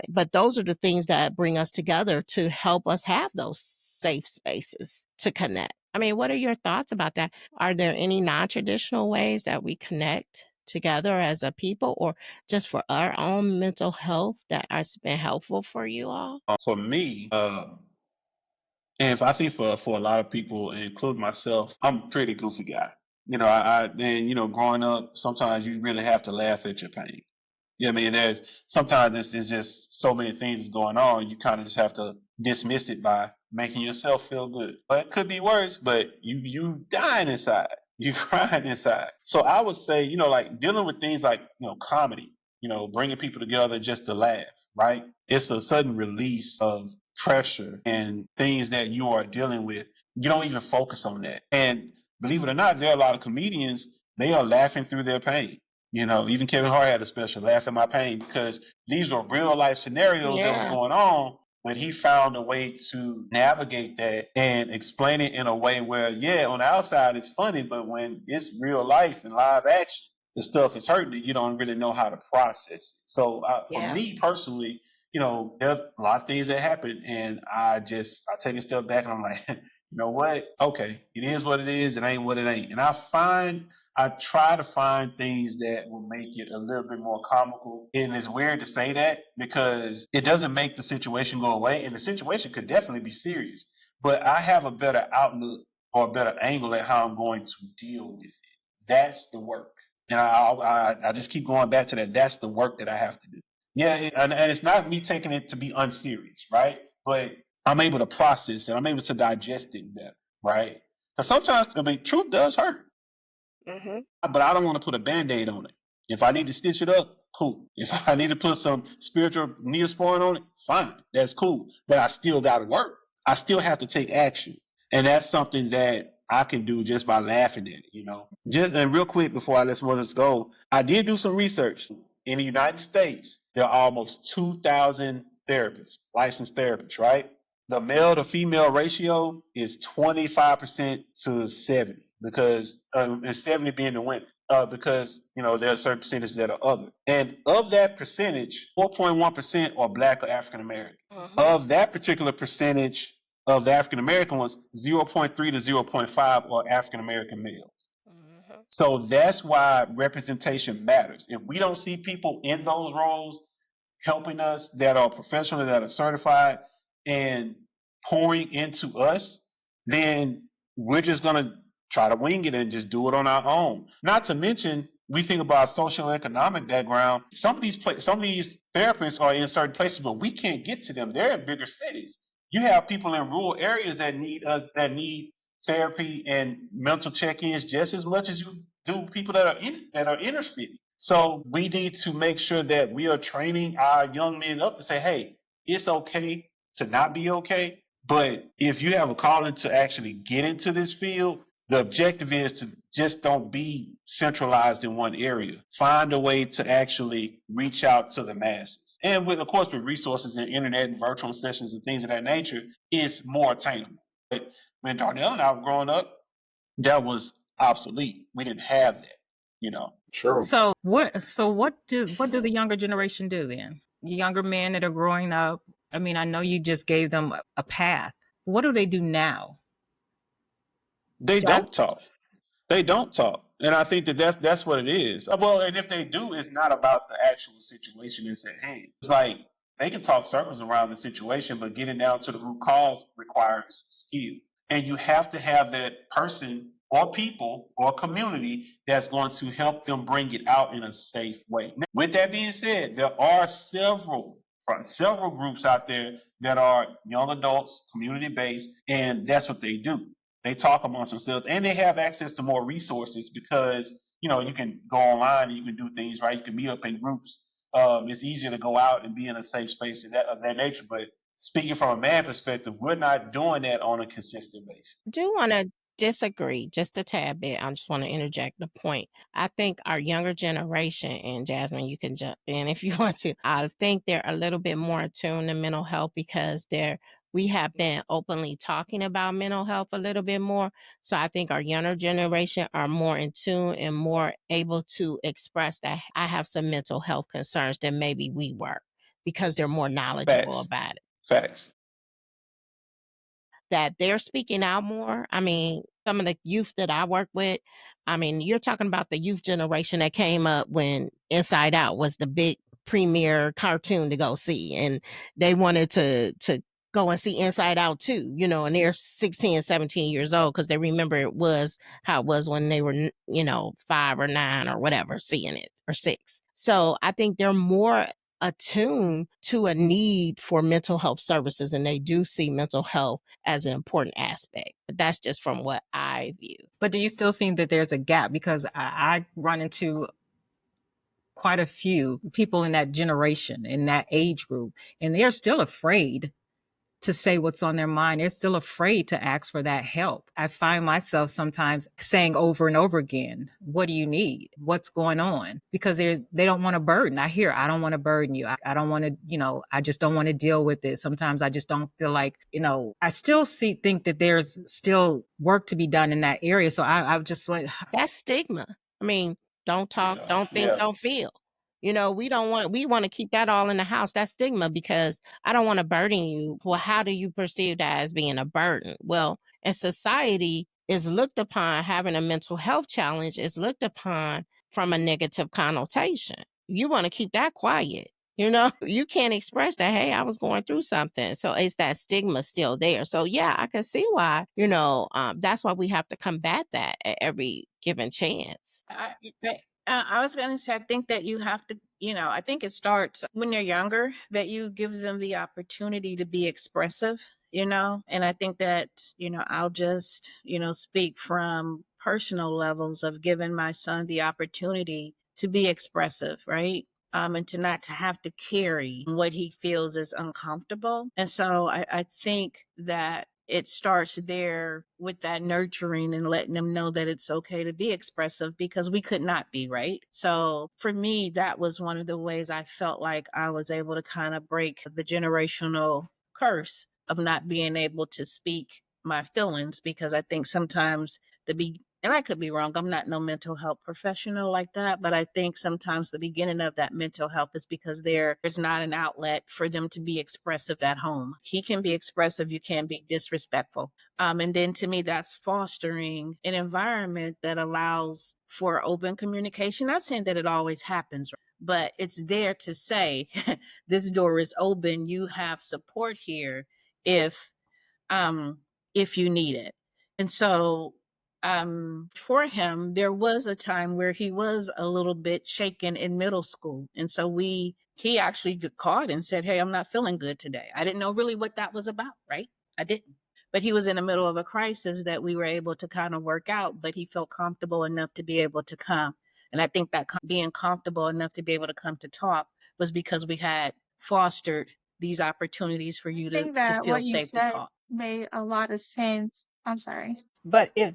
but those are the things that bring us together to help us have those safe spaces to connect. I mean, what are your thoughts about that? Are there any non-traditional ways that we connect together as a people, or just for our own mental health, that has been helpful for you all? For me, and I think for a lot of people, including myself, I'm a pretty goofy guy. Growing up, sometimes you really have to laugh at your pain. Yeah, I mean, there's sometimes it's just so many things going on. You kind of just have to dismiss it by making yourself feel good. But it could be worse. But you dying inside, you crying inside. So I would say, like dealing with things like comedy, bringing people together just to laugh, right? It's a sudden release of pressure and things that you are dealing with. You don't even focus on that. And believe it or not, there are a lot of comedians. They are laughing through their pain. Even Kevin Hart had a special, Laugh at My Pain, because these were real life scenarios that was going on. But he found a way to navigate that and explain it in a way where, yeah, on the outside it's funny, but when it's real life and live action, the stuff is hurting you. You don't really know how to process it. So for me personally, there's a lot of things that happen, and I take a step back and I'm like, you know what? Okay, it is what it is. It ain't what it ain't. And I try to find things that will make it a little bit more comical. And it's weird to say that because it doesn't make the situation go away. And the situation could definitely be serious. But I have a better outlook or a better angle at how I'm going to deal with it. That's the work. And I just keep going back to that. That's the work that I have to do. Yeah, and it's not me taking it to be unserious, right? But I'm able to process it. I'm able to digest it better, right? Because sometimes, truth does hurt. But I don't want to put a Band-Aid on it. If I need to stitch it up, cool. If I need to put some spiritual Neosporin on it, fine. That's cool. But I still got to work. I still have to take action. And that's something that I can do just by laughing at it. Just and real quick before I let some others go, I did do some research. In the United States, there are almost 2,000 therapists, licensed therapists, right? The male to female ratio is 25% to 70 because and 70 being the women. Because there are certain percentages that are other, and of that percentage, 4.1% are Black or African American. Of that particular percentage of the African American ones, 0.3 to 0.5 are African American males. So that's why representation matters. If we don't see people in those roles helping us that are professional, that are certified, and pouring into us, then we're just going to try to wing it and just do it on our own. Not to mention, we think about socioeconomic background. Some of these therapists are in certain places, but we can't get to them. They're in bigger cities. You have people in rural areas that need therapy and mental check-ins just as much as you do people that are inner city. So we need to make sure that we are training our young men up to say, hey, it's okay to not be okay. But if you have a calling to actually get into this field, the objective is to just don't be centralized in one area. Find a way to actually reach out to the masses. And with resources and internet and virtual sessions and things of that nature, it's more attainable. But when Darnell and I were growing up, that was obsolete. We didn't have that. True. So what do the younger generation do then? Younger men that are growing up. I mean, I know you just gave them a path. What do they do now? They don't talk. They don't talk. And I think that's what it is. Well, and if they do, it's not about the actual situation that's at hand. It's like they can talk circles around the situation, but getting down to the root cause requires skill. And you have to have that person or people or community that's going to help them bring it out in a safe way. Now, with that being said, there are several groups out there that are young adults, community based, and that's what they do. They talk amongst themselves, and they have access to more resources because you can go online and you can do things, right? You can meet up in groups. It's easier to go out and be in a safe space of that nature. But speaking from a man perspective, we're not doing that on a consistent basis. Do want to disagree just a tad bit. I just want to interject the point. I think our younger generation, and Jasmine, you can jump in if you want to. I think they're a little bit more attuned to mental health because we have been openly talking about mental health a little bit more. So I think our younger generation are more in tune and more able to express that I have some mental health concerns than maybe we were because they're more knowledgeable Facts. about it. Facts. That they're speaking out more. I mean, some of the youth that I work with, I mean, you're talking about the youth generation that came up when Inside Out was the big premier cartoon to go see. And they wanted to go and see Inside Out too, and they're 16, 17 years old because they remember it was how it was when they were, 5 or 9 or whatever, seeing it, or 6. So I think they're more attuned to a need for mental health services, and they do see mental health as an important aspect. But that's just from what I view. But do you still see that there's a gap? Because I run into quite a few people in that generation, in that age group, and they're still afraid to say what's on their mind. They're still afraid to ask for that help. I find myself sometimes saying over and over again, what do you need? What's going on? Because they don't want to burden. I don't want to burden you. I don't want to, I just don't want to deal with it. Sometimes I just don't feel like, I still think that there's still work to be done in that area. So I just want. That's stigma. I mean, don't talk, don't think, don't feel. We want to keep that all in the house. That's stigma because I don't want to burden you. Well, how do you perceive that as being a burden? Well, in society is looked upon, having a mental health challenge is looked upon from a negative connotation. You want to keep that quiet. You can't express that, hey, I was going through something. So it's that stigma still there. So yeah, I can see why, that's why we have to combat that at every given chance. I was going to say, I think that you have to, I think it starts when they're younger, that you give them the opportunity to be expressive, and I think that, I'll just, speak from personal levels of giving my son the opportunity to be expressive, right? And to not to have to carry what he feels is uncomfortable. And so I think that it starts there with that nurturing and letting them know that it's okay to be expressive because we could not be, right? So for me, that was one of the ways I felt like I was able to kind of break the generational curse of not being able to speak my feelings, because I think sometimes and I could be wrong, I'm not no mental health professional like that, but I think sometimes the beginning of that mental health is because there's not an outlet for them to be expressive at home. He can be expressive, you can't be disrespectful. And then to me, that's fostering an environment that allows for open communication. Not saying that it always happens, but it's there to say, this door is open, you have support here if you need it. And so for him, there was a time where he was a little bit shaken in middle school. And so he actually got called and said, hey, I'm not feeling good today. I didn't know really what that was about, right? I didn't. But he was in the middle of a crisis that we were able to kind of work out, but he felt comfortable enough to be able to come. And I think that being comfortable enough to be able to come to talk was because we had fostered these opportunities for you I to think that feel what you safe to said talk. made a lot of sense. I'm sorry. But if I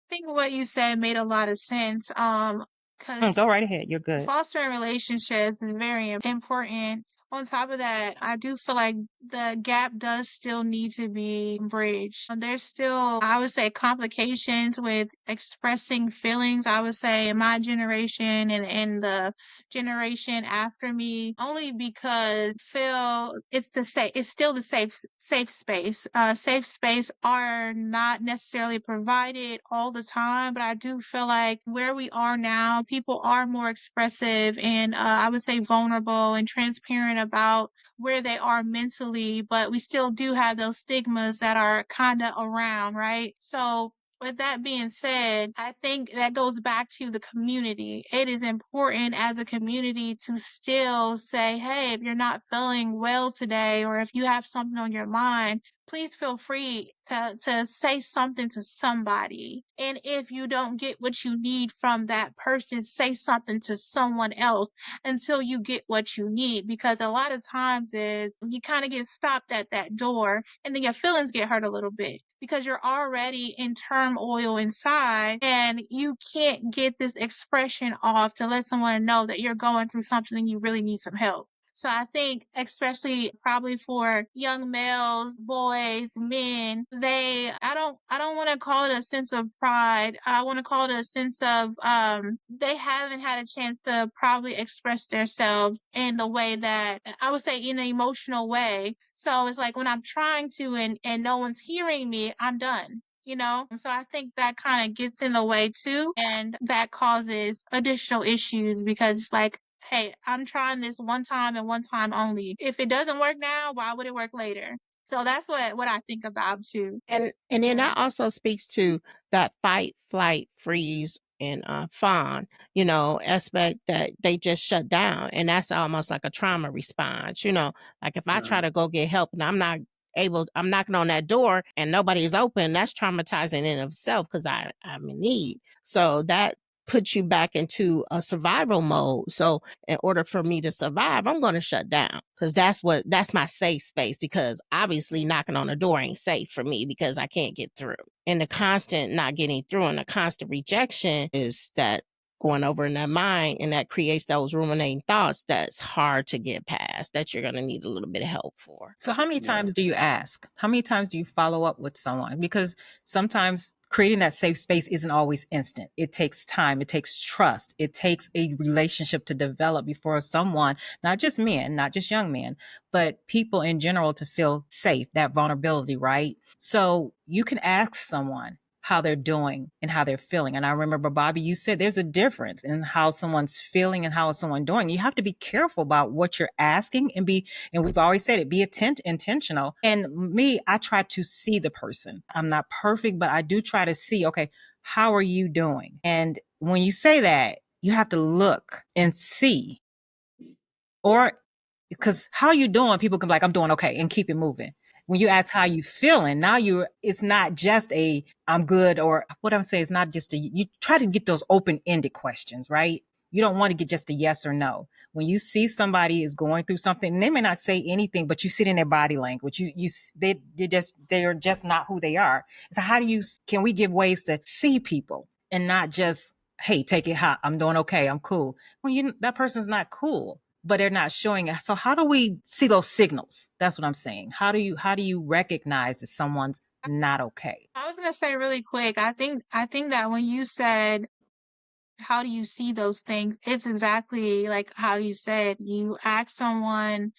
think what you said made a lot of sense. Because go right ahead, you're good. fostering relationships is very important. On top of that, I do feel like the gap does still need to be bridged. There's still, I would say, complications with expressing feelings. I would say in my generation and in the generation after me, only because feel it's still the safe space. Safe space are not necessarily provided all the time, but I do feel like where we are now, people are more expressive and I would say vulnerable and transparent about where they are mentally, but we still do have those stigmas that are kind of around, right? So with that being said, I think that goes back to the community. It is important as a community to still say, hey, if you're not feeling well today, or if you have something on your mind, please feel free to say something to somebody. And if you don't get what you need from that person, say something to someone else until you get what you need. Because a lot of times is you kind of get stopped at that door and then your feelings get hurt a little bit because you're already in turmoil inside and you can't get this expression off to let someone know that you're going through something and you really need some help. So I think especially probably for young males, boys, men, I don't want to call it a sense of pride. I want to call it a sense of they haven't had a chance to probably express themselves in the way that I would say in an emotional way. So it's like when I'm trying to and no one's hearing me, I'm done. So I think that kind of gets in the way too, and that causes additional issues because it's like, hey, I'm trying this one time and one time only. If it doesn't work now, why would it work later? So that's what I think about too. And then that also speaks to that fight, flight, freeze, and fawn, aspect that they just shut down. And that's almost like a trauma response, like if I try to go get help and I'm knocking on that door and nobody is open, that's traumatizing in itself because I'm in need. So put you back into a survival mode. So in order for me to survive, I'm going to shut down, because that's my safe space, because obviously knocking on the door ain't safe for me because I can't get through. And the constant not getting through and the constant rejection is that going over in that mind, and that creates those ruminating thoughts that's hard to get past, that you're going to need a little bit of help for. So how many times do you ask? How many times do you follow up with someone? Because sometimes creating that safe space isn't always instant. It takes time. It takes trust. It takes a relationship to develop before someone, not just men, not just young men, but people in general, to feel safe, that vulnerability, right? So you can ask someone how they're doing and how they're feeling. And I remember, Bobby, you said there's a difference in how someone's feeling and how is someone doing. You have to be careful about what you're asking, and we've always said it, be intentional. And me, I try to see the person. I'm not perfect, but I do try to see, okay, how are you doing? And when you say that, you have to look and see, or because how you doing, people can be like, I'm doing okay, and keep it moving. When you ask how you feeling, now it's not just a I'm good, or what I'm saying is not just you try to get those open-ended questions, right? You don't want to get just a yes or no. When you see somebody is going through something, and they may not say anything, but you see it in their body language. They're just not who they are. So can we give ways to see people and not just, hey, take it hot, I'm doing okay, I'm cool. When that person's not cool, but they're not showing it. So how do we see those signals? That's what I'm saying. How do you recognize that someone's not okay? I was gonna say really quick, I think that when you said, how do you see those things? It's exactly like how you said. You ask someone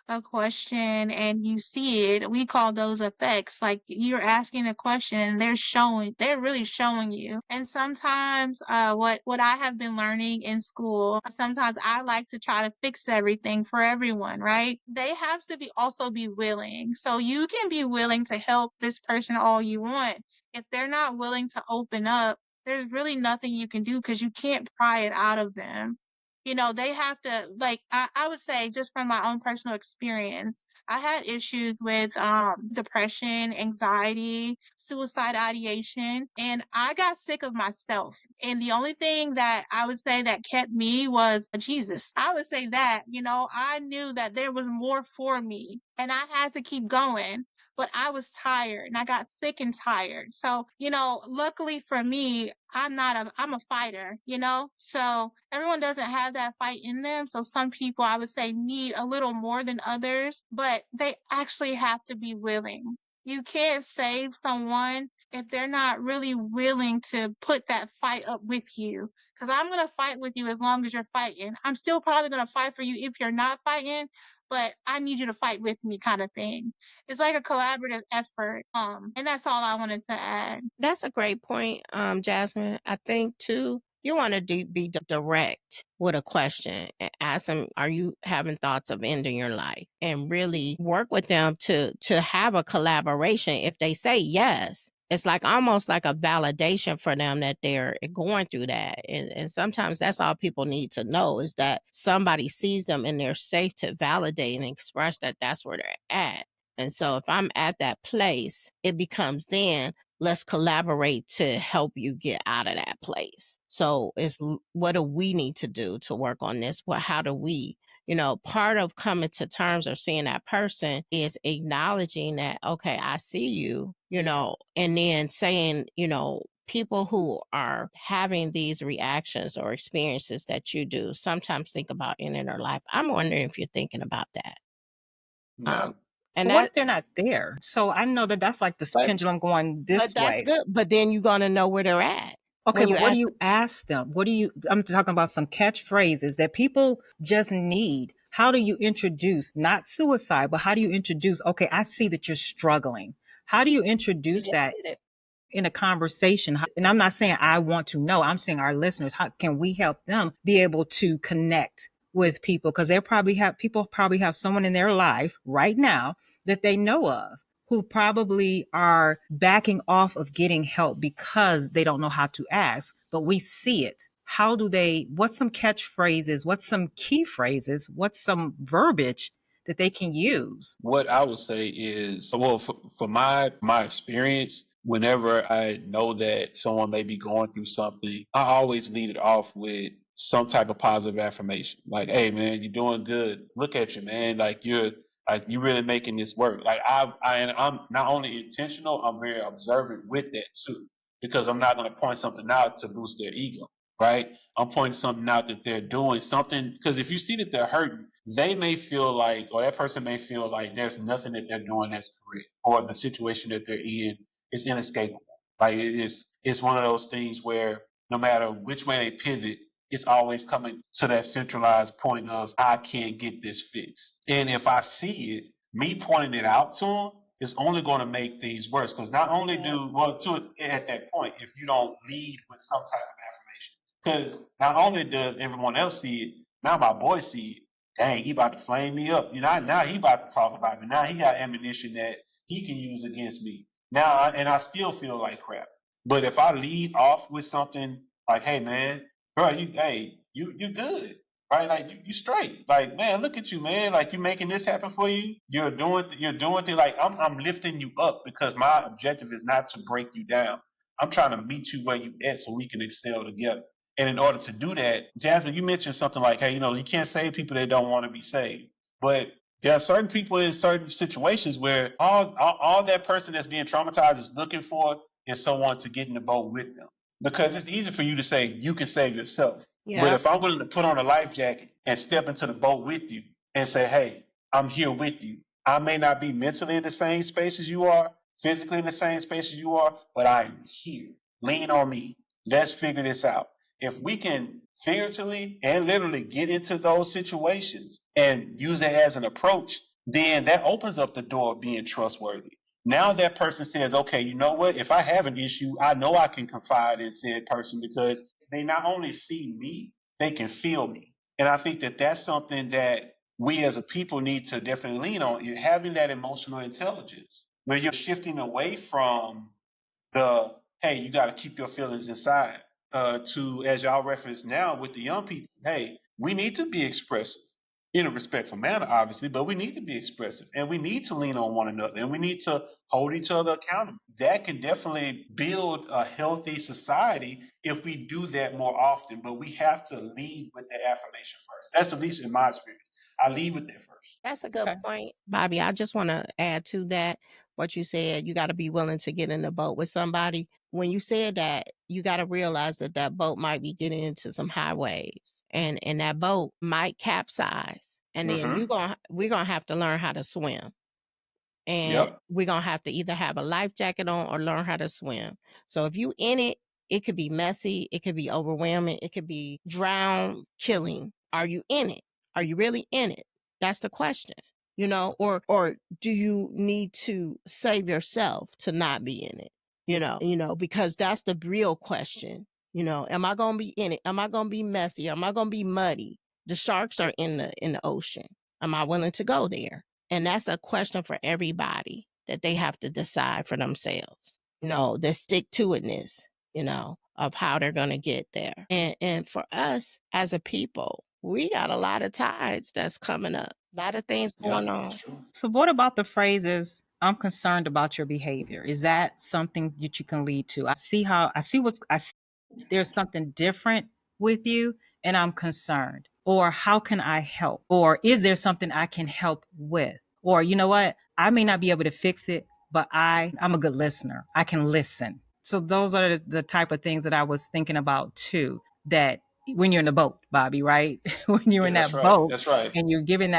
a question and you see it. We call those effects. Like, you're asking a question and they're really showing you. And sometimes what I have been learning in school, sometimes I like to try to fix everything for everyone, right? They have to also be willing. So you can be willing to help this person all you want. If they're not willing to open up, there's really nothing you can do, because you can't pry it out of them. They have to, like, I would say, just from my own personal experience, I had issues with depression, anxiety, suicide ideation, and I got sick of myself. And the only thing that I would say that kept me was Jesus. I would say that, I knew that there was more for me and I had to keep going. But I was tired and I got sick and tired. So, luckily for me, I'm a fighter, So everyone doesn't have that fight in them. So some people, I would say, need a little more than others, but they actually have to be willing. You can't save someone if they're not really willing to put that fight up with you. Because I'm going to fight with you as long as you're fighting. I'm still probably going to fight for you if you're not fighting, but I need you to fight with me, kind of thing. It's like a collaborative effort. And that's all I wanted to add. That's a great point, Jasmine. I think too, you want to be direct with a question and ask them, are you having thoughts of ending your life? And really work with them to have a collaboration. If they say yes, it's like almost like a validation for them that they're going through that. And sometimes that's all people need to know, is that somebody sees them and they're safe to validate and express that that's where they're at. And so if I'm at that place, it becomes then, let's collaborate to help you get out of that place. So what do we need to do to work on this? How do we, part of coming to terms or seeing that person is acknowledging that, okay, I see you, and then saying, people who are having these reactions or experiences that you do sometimes think about ending their life. I'm wondering if you're thinking about that. Yeah. And What if they're not there? So I know that that's like the pendulum going this but that's way. good. But then you're going to know where they're at. Okay, but what do you ask them? I'm talking about some catchphrases that people just need. How do you introduce, not suicide, but how do you introduce, okay, I see that you're struggling. How do you introduce that in a conversation? And I'm not saying I want to know, I'm saying our listeners, how can we help them be able to connect with people? Because people probably have someone in their life right now that they know of who probably are backing off of getting help because they don't know how to ask, but we see it. What's some catchphrases? What's some key phrases? What's some verbiage that they can use? What I would say is, well, for my experience, whenever I know that someone may be going through something, I always lead it off with some type of positive affirmation. Like, hey man, you're doing good. Look at you, man. You really making this work. Like I'm not only intentional, I'm very observant with that too. Because I'm not gonna point something out to boost their ego, right? I'm pointing something out that they're doing something, because if you see that they're hurting, they may feel like, or that person may feel like there's nothing that they're doing that's correct, or the situation that they're in is inescapable. Like it's one of those things where no matter which way they pivot, it's always coming to that centralized point of I can't get this fixed. And if I see it, me pointing it out to them is only going to make things worse. Because not only at that point, if you don't lead with some type of affirmation, because not only does everyone else see it, now my boy see it. Dang, he about to flame me up. Now he about to talk about me. Now he got ammunition that he can use against me. And I still feel like crap. But if I lead off with something like, "Hey man, bro, you good, right? Like you straight. Like man, look at you, man. Like you making this happen for you. You're doing things. Like I'm lifting you up because my objective is not to break you down. I'm trying to meet you where you at so we can excel together. And in order to do that, Jasmine, you mentioned something like, hey, you can't save people that don't want to be saved. But there are certain people in certain situations where all that person that's being traumatized is looking for is someone to get in the boat with them. Because it's easy for you to say you can save yourself. But if I'm willing to put on a life jacket and step into the boat with you and say, hey, I'm here with you. I may not be mentally in the same space as you are, physically in the same space as you are, but I am here. Lean on me. Let's figure this out. If we can figuratively and literally get into those situations and use it as an approach, then that opens up the door of being trustworthy. Now that person says, okay, you know what? If I have an issue, I know I can confide in said person because they not only see me, they can feel me. And I think that that's something that we as a people need to definitely lean on, having that emotional intelligence where you're shifting away from the hey, you got to keep your feelings inside. To as y'all reference now with the young people, hey, we need to be expressive in a respectful manner, obviously, but we need to be expressive and we need to lean on one another and we need to hold each other accountable. That can definitely build a healthy society if we do that more often, but we have to lead with the affirmation first. That's at least in my experience. I lead with that first. That's a good point, Bobby. I just want to add to that what you said. You got to be willing to get in the boat with somebody. When you said that, you got to realize that that boat might be getting into some high waves, and that boat might capsize, and then we're gonna have to learn how to swim. And we're gonna have to either have a life jacket on or learn how to swim. So if you in it, it could be messy, it could be overwhelming, it could be drown killing. Are you in it? Are you really in it? That's the question. Or do you need to save yourself to not be in it? Because that's the real question. Am I gonna be in it? Am I gonna be messy? Am I gonna be muddy? The sharks are in the ocean. Am I willing to go there? And that's a question for everybody that they have to decide for themselves. The stick to itness, of how they're going to get there. And for us as a people, we got a lot of tides that's coming up, a lot of things going on. So what about the phrases, I'm concerned about your behavior? Is that something that you can lead to? There's something different with you and I'm concerned. Or how can I help? Or is there something I can help with? Or you know what? I may not be able to fix it, but I'm a good listener. I can listen. So those are the type of things that I was thinking about too, that when you're in the boat, Bobby, right? When you're in that boat That's right. and you're giving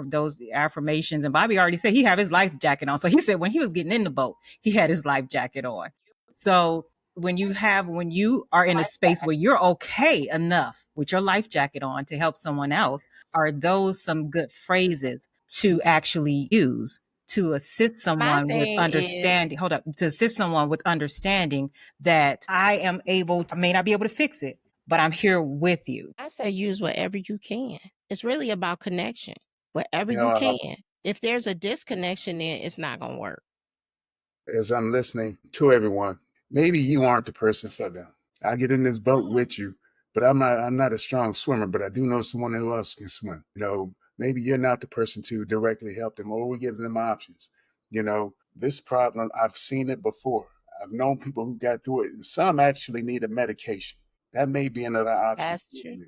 those affirmations. And Bobby already said he had his life jacket on. So he said when he was getting in the boat, he had his life jacket on. So when you are in a space where you're okay enough with your life jacket on to help someone else, are those some good phrases to actually use to assist My someone with thing is, understanding? Hold up, to assist someone with understanding that I may not be able to fix it, but I'm here with you. I say use whatever you can. It's really about connection. Whatever You you know, can. If there's a disconnection, then it's not going to work. as I'm listening to everyone, maybe you aren't the person for them. I get in this boat with you, but I'm not a strong swimmer, but I do know someone who else can swim. Maybe you're not the person to directly help them, or we're giving them options. This problem, I've seen it before. I've known people who got through it. Some actually need a medication. That may be another option. That's true.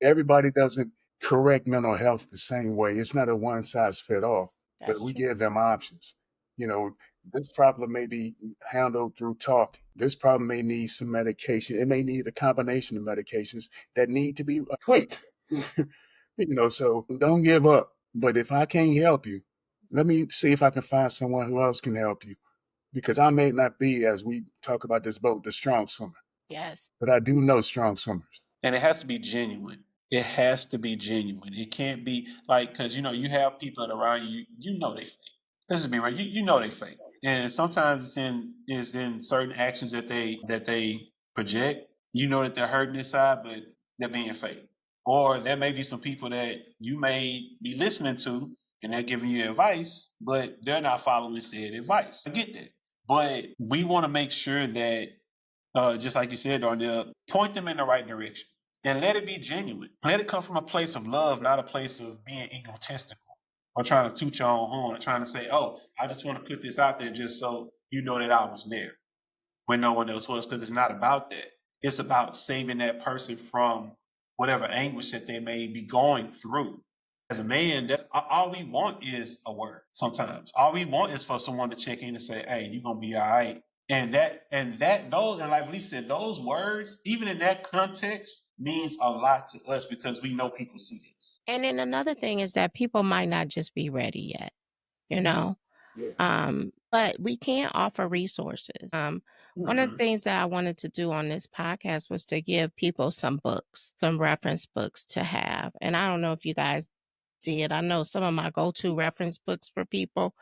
Everybody doesn't correct mental health the same way. It's not a one size fit all, but we give them options. This problem may be handled through talk. This problem may need some medication. It may need a combination of medications that need to be tweaked. So don't give up. But if I can't help you, let me see if I can find someone who else can help you. Because I may not be, as we talk about this boat, the strong swimmer. Yes. But I do know strong swimmers. And it has to be genuine. It has to be genuine. It can't be like, because you have people that are around you, they fake. Let's just be right. You know they fake. And sometimes it's in certain actions that they project. You know that they're hurting inside, but they're being fake. Or there may be some people that you may be listening to and they're giving you advice, but they're not following said advice. I get that. But we want to make sure that just like you said, Darnell, point them in the right direction and let it be genuine. Let it come from a place of love, not a place of being egotistical or trying to toot your own horn or trying to say, oh, I just want to put this out there just so you know that I was there when no one else was, because it's not about that. It's about saving that person from whatever anguish that they may be going through. As a man, that's all we want is a word sometimes. All we want is for someone to check in and say, hey, you're gonna be all right. And like Lee said, those words, even in that context, means a lot to us because we know people see this. And then another thing is that people might not just be ready yet, Yeah. but we can offer resources. One of the things that I wanted to do on this podcast was to give people some books, some reference books to have. And I don't know if you guys did. I know some of my go-to reference books for people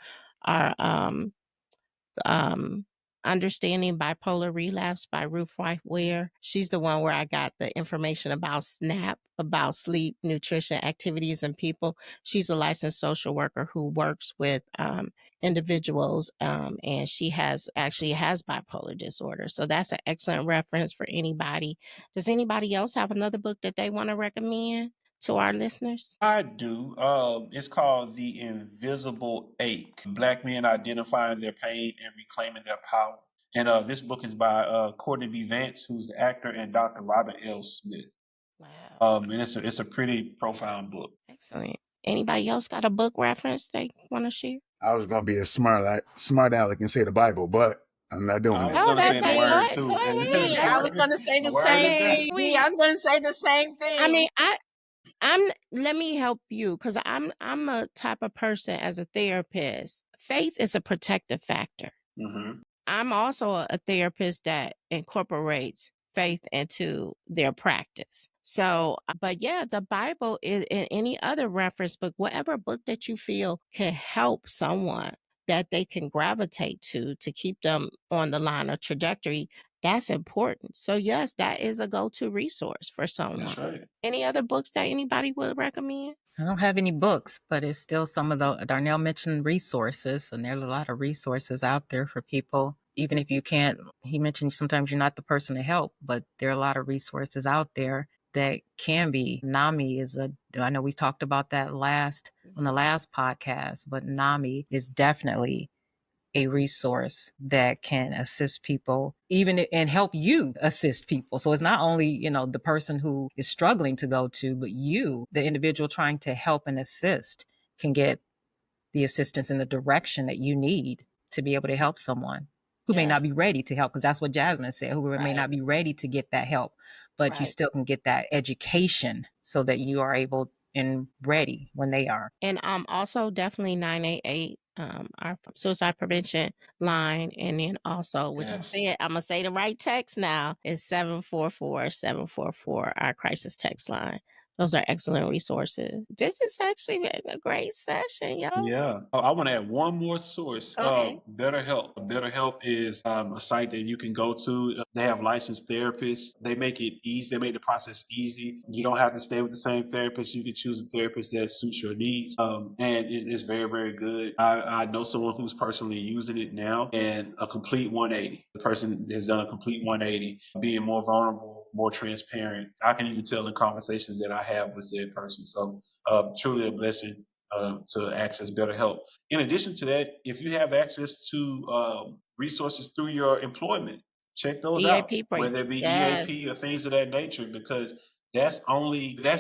are Understanding Bipolar Relapse by Ruth White Ware. She's the one where I got the information about SNAP, about sleep, nutrition, activities, and people. She's a licensed social worker who works with individuals, and she has bipolar disorder. So that's an excellent reference for anybody. Does anybody else have another book that they want to recommend to our listeners? I do. It's called The Invisible Ache: Black Men Identifying Their Pain and Reclaiming Their Power. And this book is by Courtney B. Vance, who's the actor, and Dr. Robin L. Smith. Wow. And it's a pretty profound book. Excellent. Anybody else got a book reference they want to share? I was going to be a smart aleck and say the Bible, but I'm not doing I was that. gonna say the Go word ahead. too. Go ahead. I was going to say the same thing. I was going to say the same thing. I mean, let me help you, because I'm a type of person as a therapist. Faith is a protective factor. Mm-hmm. I'm also a therapist that incorporates faith into their practice. So, but yeah, the Bible is in any other reference book, whatever book that you feel can help someone that they can gravitate to keep them on the line of trajectory. That's important. So yes, that is a go-to resource for someone. That's right. Any other books that anybody would recommend? I don't have any books, but it's still some of the, Darnell mentioned resources, and there's a lot of resources out there for people. Even if you can't, he mentioned sometimes you're not the person to help, but there are a lot of resources out there that can be. NAMI I know we talked about that on the last podcast, but NAMI is definitely a resource that can assist people and help you assist people. So it's not only, the person who is struggling to go to, but you, the individual trying to help and assist, can get the assistance in the direction that you need to be able to help someone who may not be ready to help. Because that's what Jasmine said, who may not be ready to get that help, but you still can get that education so that you are able and ready when they are. And also definitely 988, our suicide prevention line. And then also, which I'm gonna say the right text now, is 744-744, our crisis text line. Those are excellent resources. This is actually been a great session, y'all. Yeah. I want to add one more source. Okay. BetterHelp. BetterHelp is a site that you can go to. They have licensed therapists. They make it easy. They make the process easy. You don't have to stay with the same therapist. You can choose a therapist that suits your needs. And it's very, very good. I know someone who's personally using it now, and a complete 180. The person has done a complete 180, being more vulnerable, more transparent. I can even tell in conversations that I have with said person. So truly a blessing. to access better help. In addition to that, if you have access to resources through your employment, check those out, EAP whether it braces. be Yes. EAP or things of that nature, because that's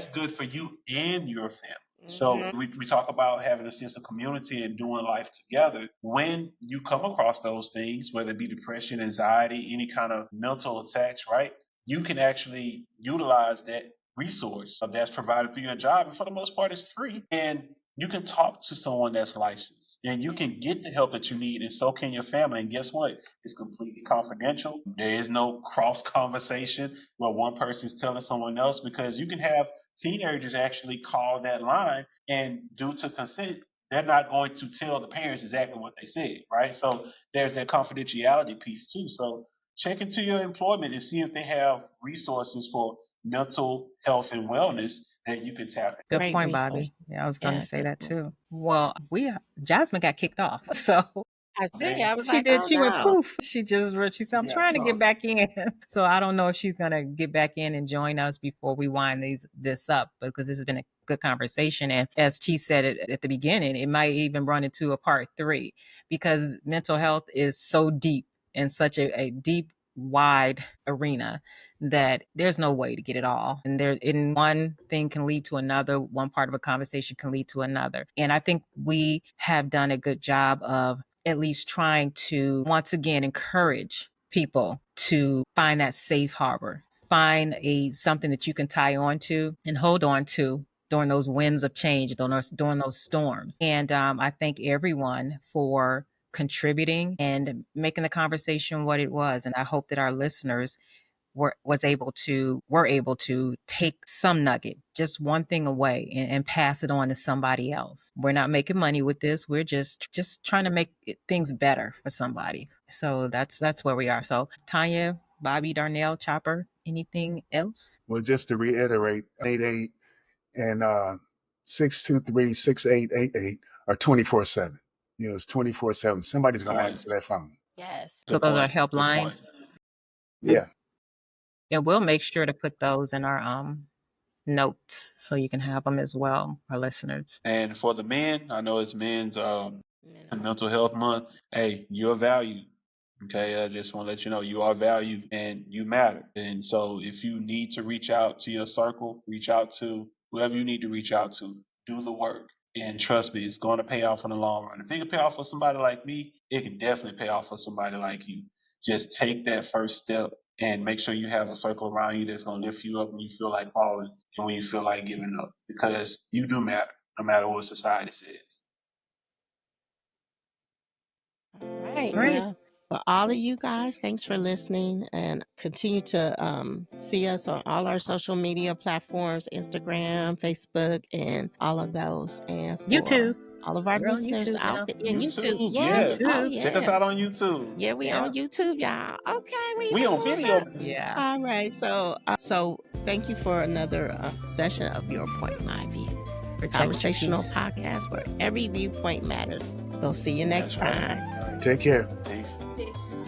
good for you and your family. So we talk about having a sense of community and doing life together. When you come across those things, whether it be depression, anxiety, any kind of mental attacks, right? You can actually utilize that resource that's provided through your job. And for the most part, it's free. And you can talk to someone that's licensed and you can get the help that you need. And so can your family. And guess what? It's completely confidential. There is no cross conversation where one person's telling someone else, because you can have teenagers actually call that line, and due to consent, they're not going to tell the parents exactly what they said, right? So there's that confidentiality piece too. So check into your employment and see if they have resources for mental health and wellness that you can tap into. Good Great point, resource. Bobby. Yeah, I was going to Yeah, say good that point. too. Well, Jasmine got kicked off, so I see. I was she like, did. oh She went no. poof. She said, "I'm Yeah, I trying to saw get it. back in." So I don't know if she's gonna get back in and join us before we wind this up, because this has been a good conversation. And as T said it at the beginning, it might even run into a part 3, because mental health is so deep and such a deep, wide arena that there's no way to get it all. And there, in one thing can lead to another, one part of a conversation can lead to another. And I think we have done a good job of at least trying to once again encourage people to find that safe harbor, find something that you can tie on to and hold on to during those winds of change, during those storms. And I thank everyone for contributing and making the conversation what it was. And I hope that our listeners were able to take some nugget, just one thing away, and pass it on to somebody else. We're not making money with this. We're just trying to make things better for somebody. So that's where we are. So Tanya, Bobby, Darnell, Chopper, anything else? Well, just to reiterate, 88 and 623-6888 are 24/7. You know, it's 24/7. Somebody's going to Right. answer that phone. Yes. So Good those are point. Good point. helplines. Yeah. And we'll make sure to put those in our notes so you can have them as well, our listeners. And for the men, I know it's men's Minimum. mental health month. Hey, you're valued. Okay, I just want to let you know you are valued and you matter. And so if you need to reach out to your circle, reach out to whoever you need to reach out to, do the work. And trust me, it's going to pay off in the long run. If it can pay off for somebody like me, it can definitely pay off for somebody like you. Just take that first step and make sure you have a circle around you that's going to lift you up when you feel like falling and when you feel like giving up, because you do matter, no matter what society says. All right. Great. Well, for all of you guys, thanks for listening, and continue to see us on all our social media platforms, Instagram, Facebook, and all of those. And for YouTube. all of our We're on listeners YouTube now. out there in YouTube. YouTube, Yeah. yeah. Oh, YouTube. Check us yeah. out on YouTube. Yeah, we Yeah. on YouTube, y'all. Okay, we We even on more video. better. Yeah. All right. So thank you for another session of Your Point, My View. Protect your Conversational peace. podcast where every viewpoint matters. We'll see you next That's right. time. All right. Take care. Peace.